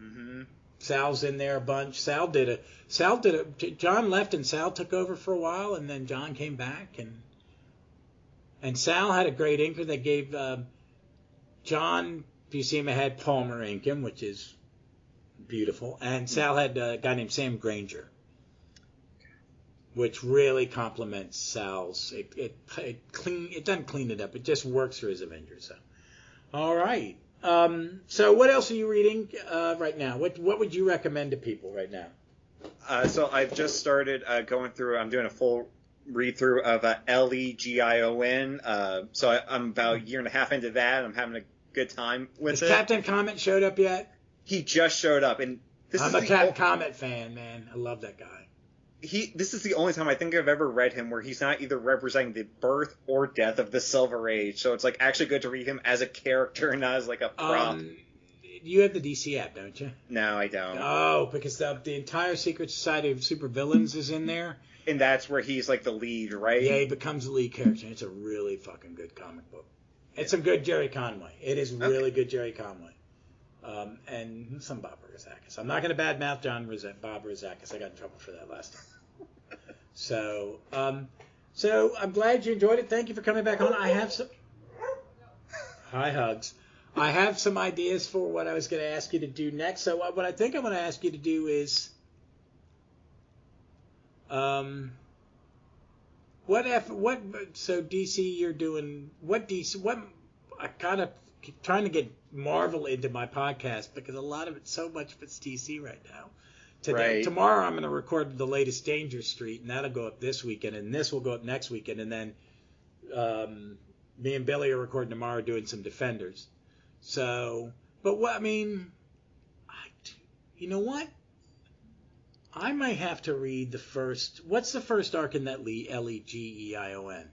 Mm-hmm. Sal's in there a bunch. John left and Sal took over for a while, and then John came back, and Sal had a great inker that gave John Buscema had Palmer ink him, which is beautiful, and Sal had a guy named Sam Granger, which really complements Sal's. It doesn't clean it up. It just works for his Avengers. So, all right. So what else are you reading right now? What would you recommend to people right now? So I've just started going through. I'm doing a full read through of Legion. So I'm about a year and a half into that. I'm having a good time with it. Has Captain Comet showed up yet? He just showed up, and I'm a Captain Comet fan, man. I love that guy. This is the only time I think I've ever read him where he's not either representing the birth or death of the Silver Age. So it's actually good to read him as a character and not as a prop. You have the DC app, don't you? No, I don't. Oh, because the entire Secret Society of Supervillains is in there. And that's where he's the lead, right? Yeah, he becomes the lead character. It's a really fucking good comic book. It's some good Jerry Conway. It is really good Jerry Conway. And some Bob Rozakis. I'm not going to badmouth Bob Rozakis. I got in trouble for that last time. So I'm glad you enjoyed it. Thank you for coming back on. I have some... Hi, Hugs. I have some ideas for what I was going to ask you to do next. So what I think I'm going to ask you to do is... So DC, you're doing... I kind of trying to get Marvel into my podcast because a lot of it, so much of it's DC right now. today. Right. Tomorrow I'm going to record the latest Danger Street, and that'll go up this weekend, and this will go up next weekend, and then me and Billy are recording tomorrow doing some Defenders. So, but what, I mean, you know what? I might have to read the first. What's the first arc in that Legion?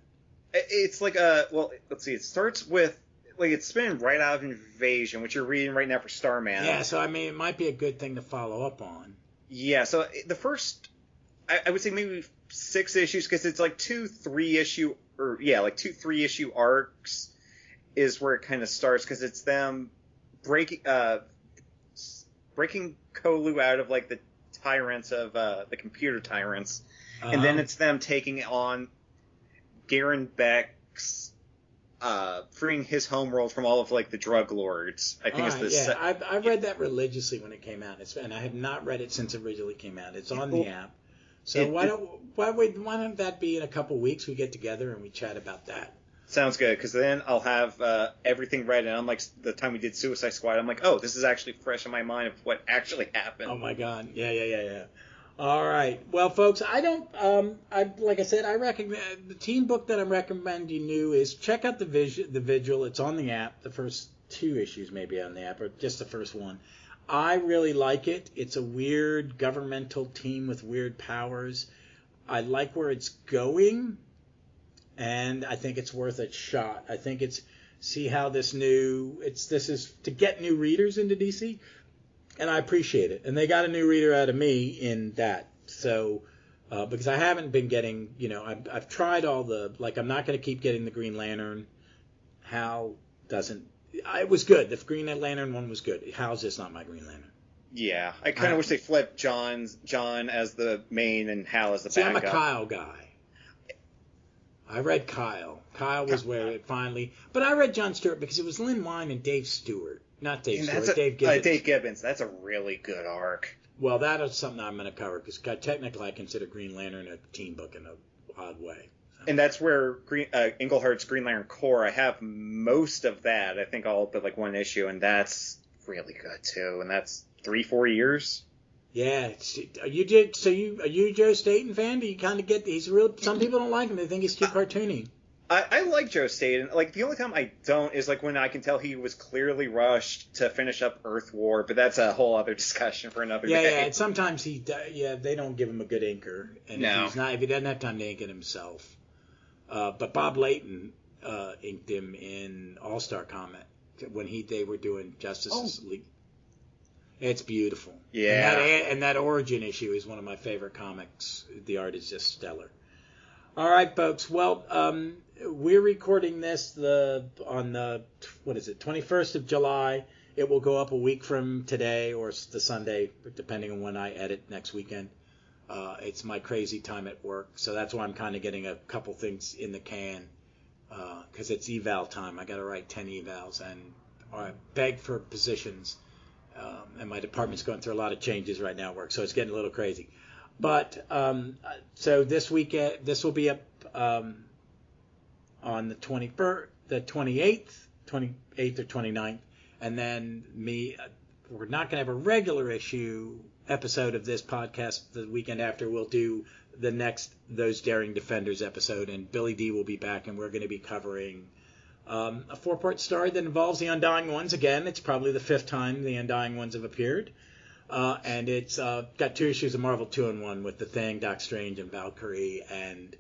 It's like well, let's see. It starts with like it's spinning right out of Invasion, which you're reading right now for Starman. Yeah, so I mean, it might be a good thing to follow up on. Yeah, so the first, I would say maybe 6 issues because it's like 2 3-issue like 2 3-issue arcs is where it kind of starts because it's them breaking Kolu out of like the tyrants of the computer tyrants, and then it's them taking on Garen Beck's freeing his homeworld from all of like the drug lords. I think I read that religiously when it came out, and I have not read it since it originally came out. It's on the app. So why don't that be in a couple weeks we get together and we chat about that? Sounds good, because then I'll have everything read, and unlike the time we did Suicide Squad, I'm like, oh, this is actually fresh in my mind of what actually happened. Oh my god, yeah. All right, well, folks, like I said, I recommend the team book that I'm recommending you is check out the Vigil. It's on the app. The first 2 issues maybe on the app, or just the first one. I really like it. It's a weird governmental team with weird powers. I like where it's going. And I think it's worth a shot. I think see how this is to get new readers into DC, and I appreciate it. And they got a new reader out of me in that. So, because I haven't been getting, I've tried all I'm not going to keep getting the Green Lantern. Hal doesn't. It was good. The Green Lantern one was good. Hal's just not my Green Lantern. Yeah, I kind of wish they flipped John as the main and Hal as the backup. I'm a Kyle guy. I read Kyle. Kyle was where it finally... But I read John Stewart because it was Lynn Wein and Dave Stewart. Not Dave Stewart, Dave Gibbons. Dave Gibbons. That's a really good arc. Well, that is something I'm going to cover because technically I consider Green Lantern a team book in an odd way. So. And that's where Englehart's Green Lantern Corps, I have most of that. I think all but like 1 issue, and that's really good too. And that's 3-4 years. Yeah, are you a Joe Staton fan? Do you kind of get he's real? Some people don't like him; they think he's too cartoony. I like Joe Staton. Like the only time I don't is like when I can tell he was clearly rushed to finish up Earth War, but that's a whole other discussion for another day. Yeah, and sometimes they don't give him a good inker, and if he doesn't have time to ink it himself. But Bob Layton inked him in All Star Comic when they were doing Justice League. It's beautiful. Yeah. And that Origin issue is one of my favorite comics. The art is just stellar. All right, folks. Well, we're recording this on the 21st of July. It will go up a week from today or the Sunday, depending on when I edit next weekend. It's my crazy time at work, so that's why I'm kind of getting a couple things in the can because it's eval time. I got to write 10 evals and beg for positions. And my department's going through a lot of changes right now at work, so it's getting a little crazy. But so this weekend, this will be up on the 28th or 29th, and then we're not going to have a regular episode of this podcast the weekend after. We'll do the next Those Daring Defenders episode, and Billy D will be back, and we're going to be covering a 4-part story that involves the Undying Ones again. It's probably the 5th time the Undying Ones have appeared. And it's got 2 issues of Marvel 2-in-1 with The Thing, Doc Strange, and Valkyrie. And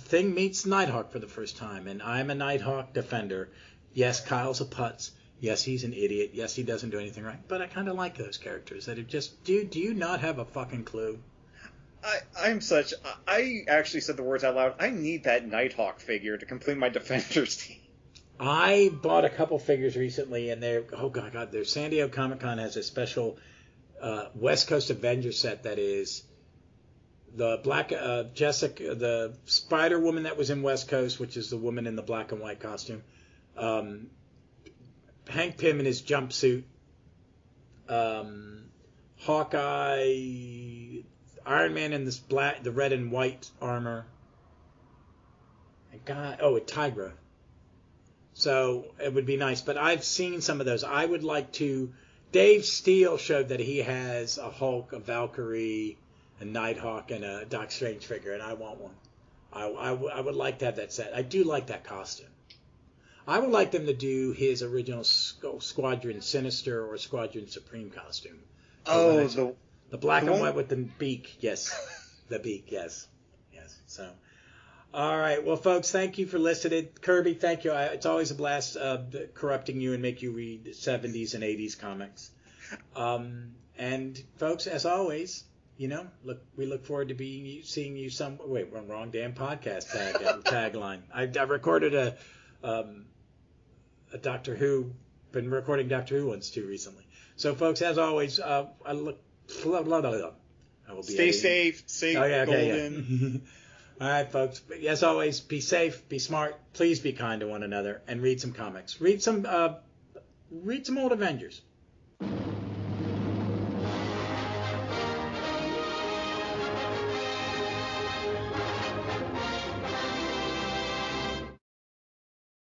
Thing meets Nighthawk for the first time. And I'm a Nighthawk defender. Yes, Kyle's a putz. Yes, he's an idiot. Yes, he doesn't do anything right. But I kind of like those characters that are just, do you not have a fucking clue? I actually said the words out loud. I need that Nighthawk figure to complete my Defenders team. I bought a couple figures recently, and their San Diego Comic-Con has a special West Coast Avenger set that is the black Jessica, the Spider Woman that was in West Coast, which is the woman in the black and white costume. Hank Pym in his jumpsuit. Hawkeye, Iron Man in this the red and white armor. And Tigra. So it would be nice, but I've seen some of those. I would like to Dave Steele showed that he has a Hulk, a Valkyrie, a Nighthawk, and a Doc Strange figure, and I want one. I would like to have that set. I do like that costume. I would like them to do his original Squadron Sinister or Squadron Supreme costume. Oh, the black and white with the beak. Yes, the beak. Yes. So, all right. Well, folks, thank you for listening. Kirby, thank you. It's always a blast corrupting you and make you read 70s and 80s comics. And folks, as always, we look forward to seeing you some. Wait, wrong damn podcast tagline. I recorded a Doctor Who. Been recording Doctor Who ones too recently. So, folks, as always, I will be stay safe, stay golden. All right, folks. As always, be safe, be smart. Please be kind to one another and read some comics. Read some old Avengers.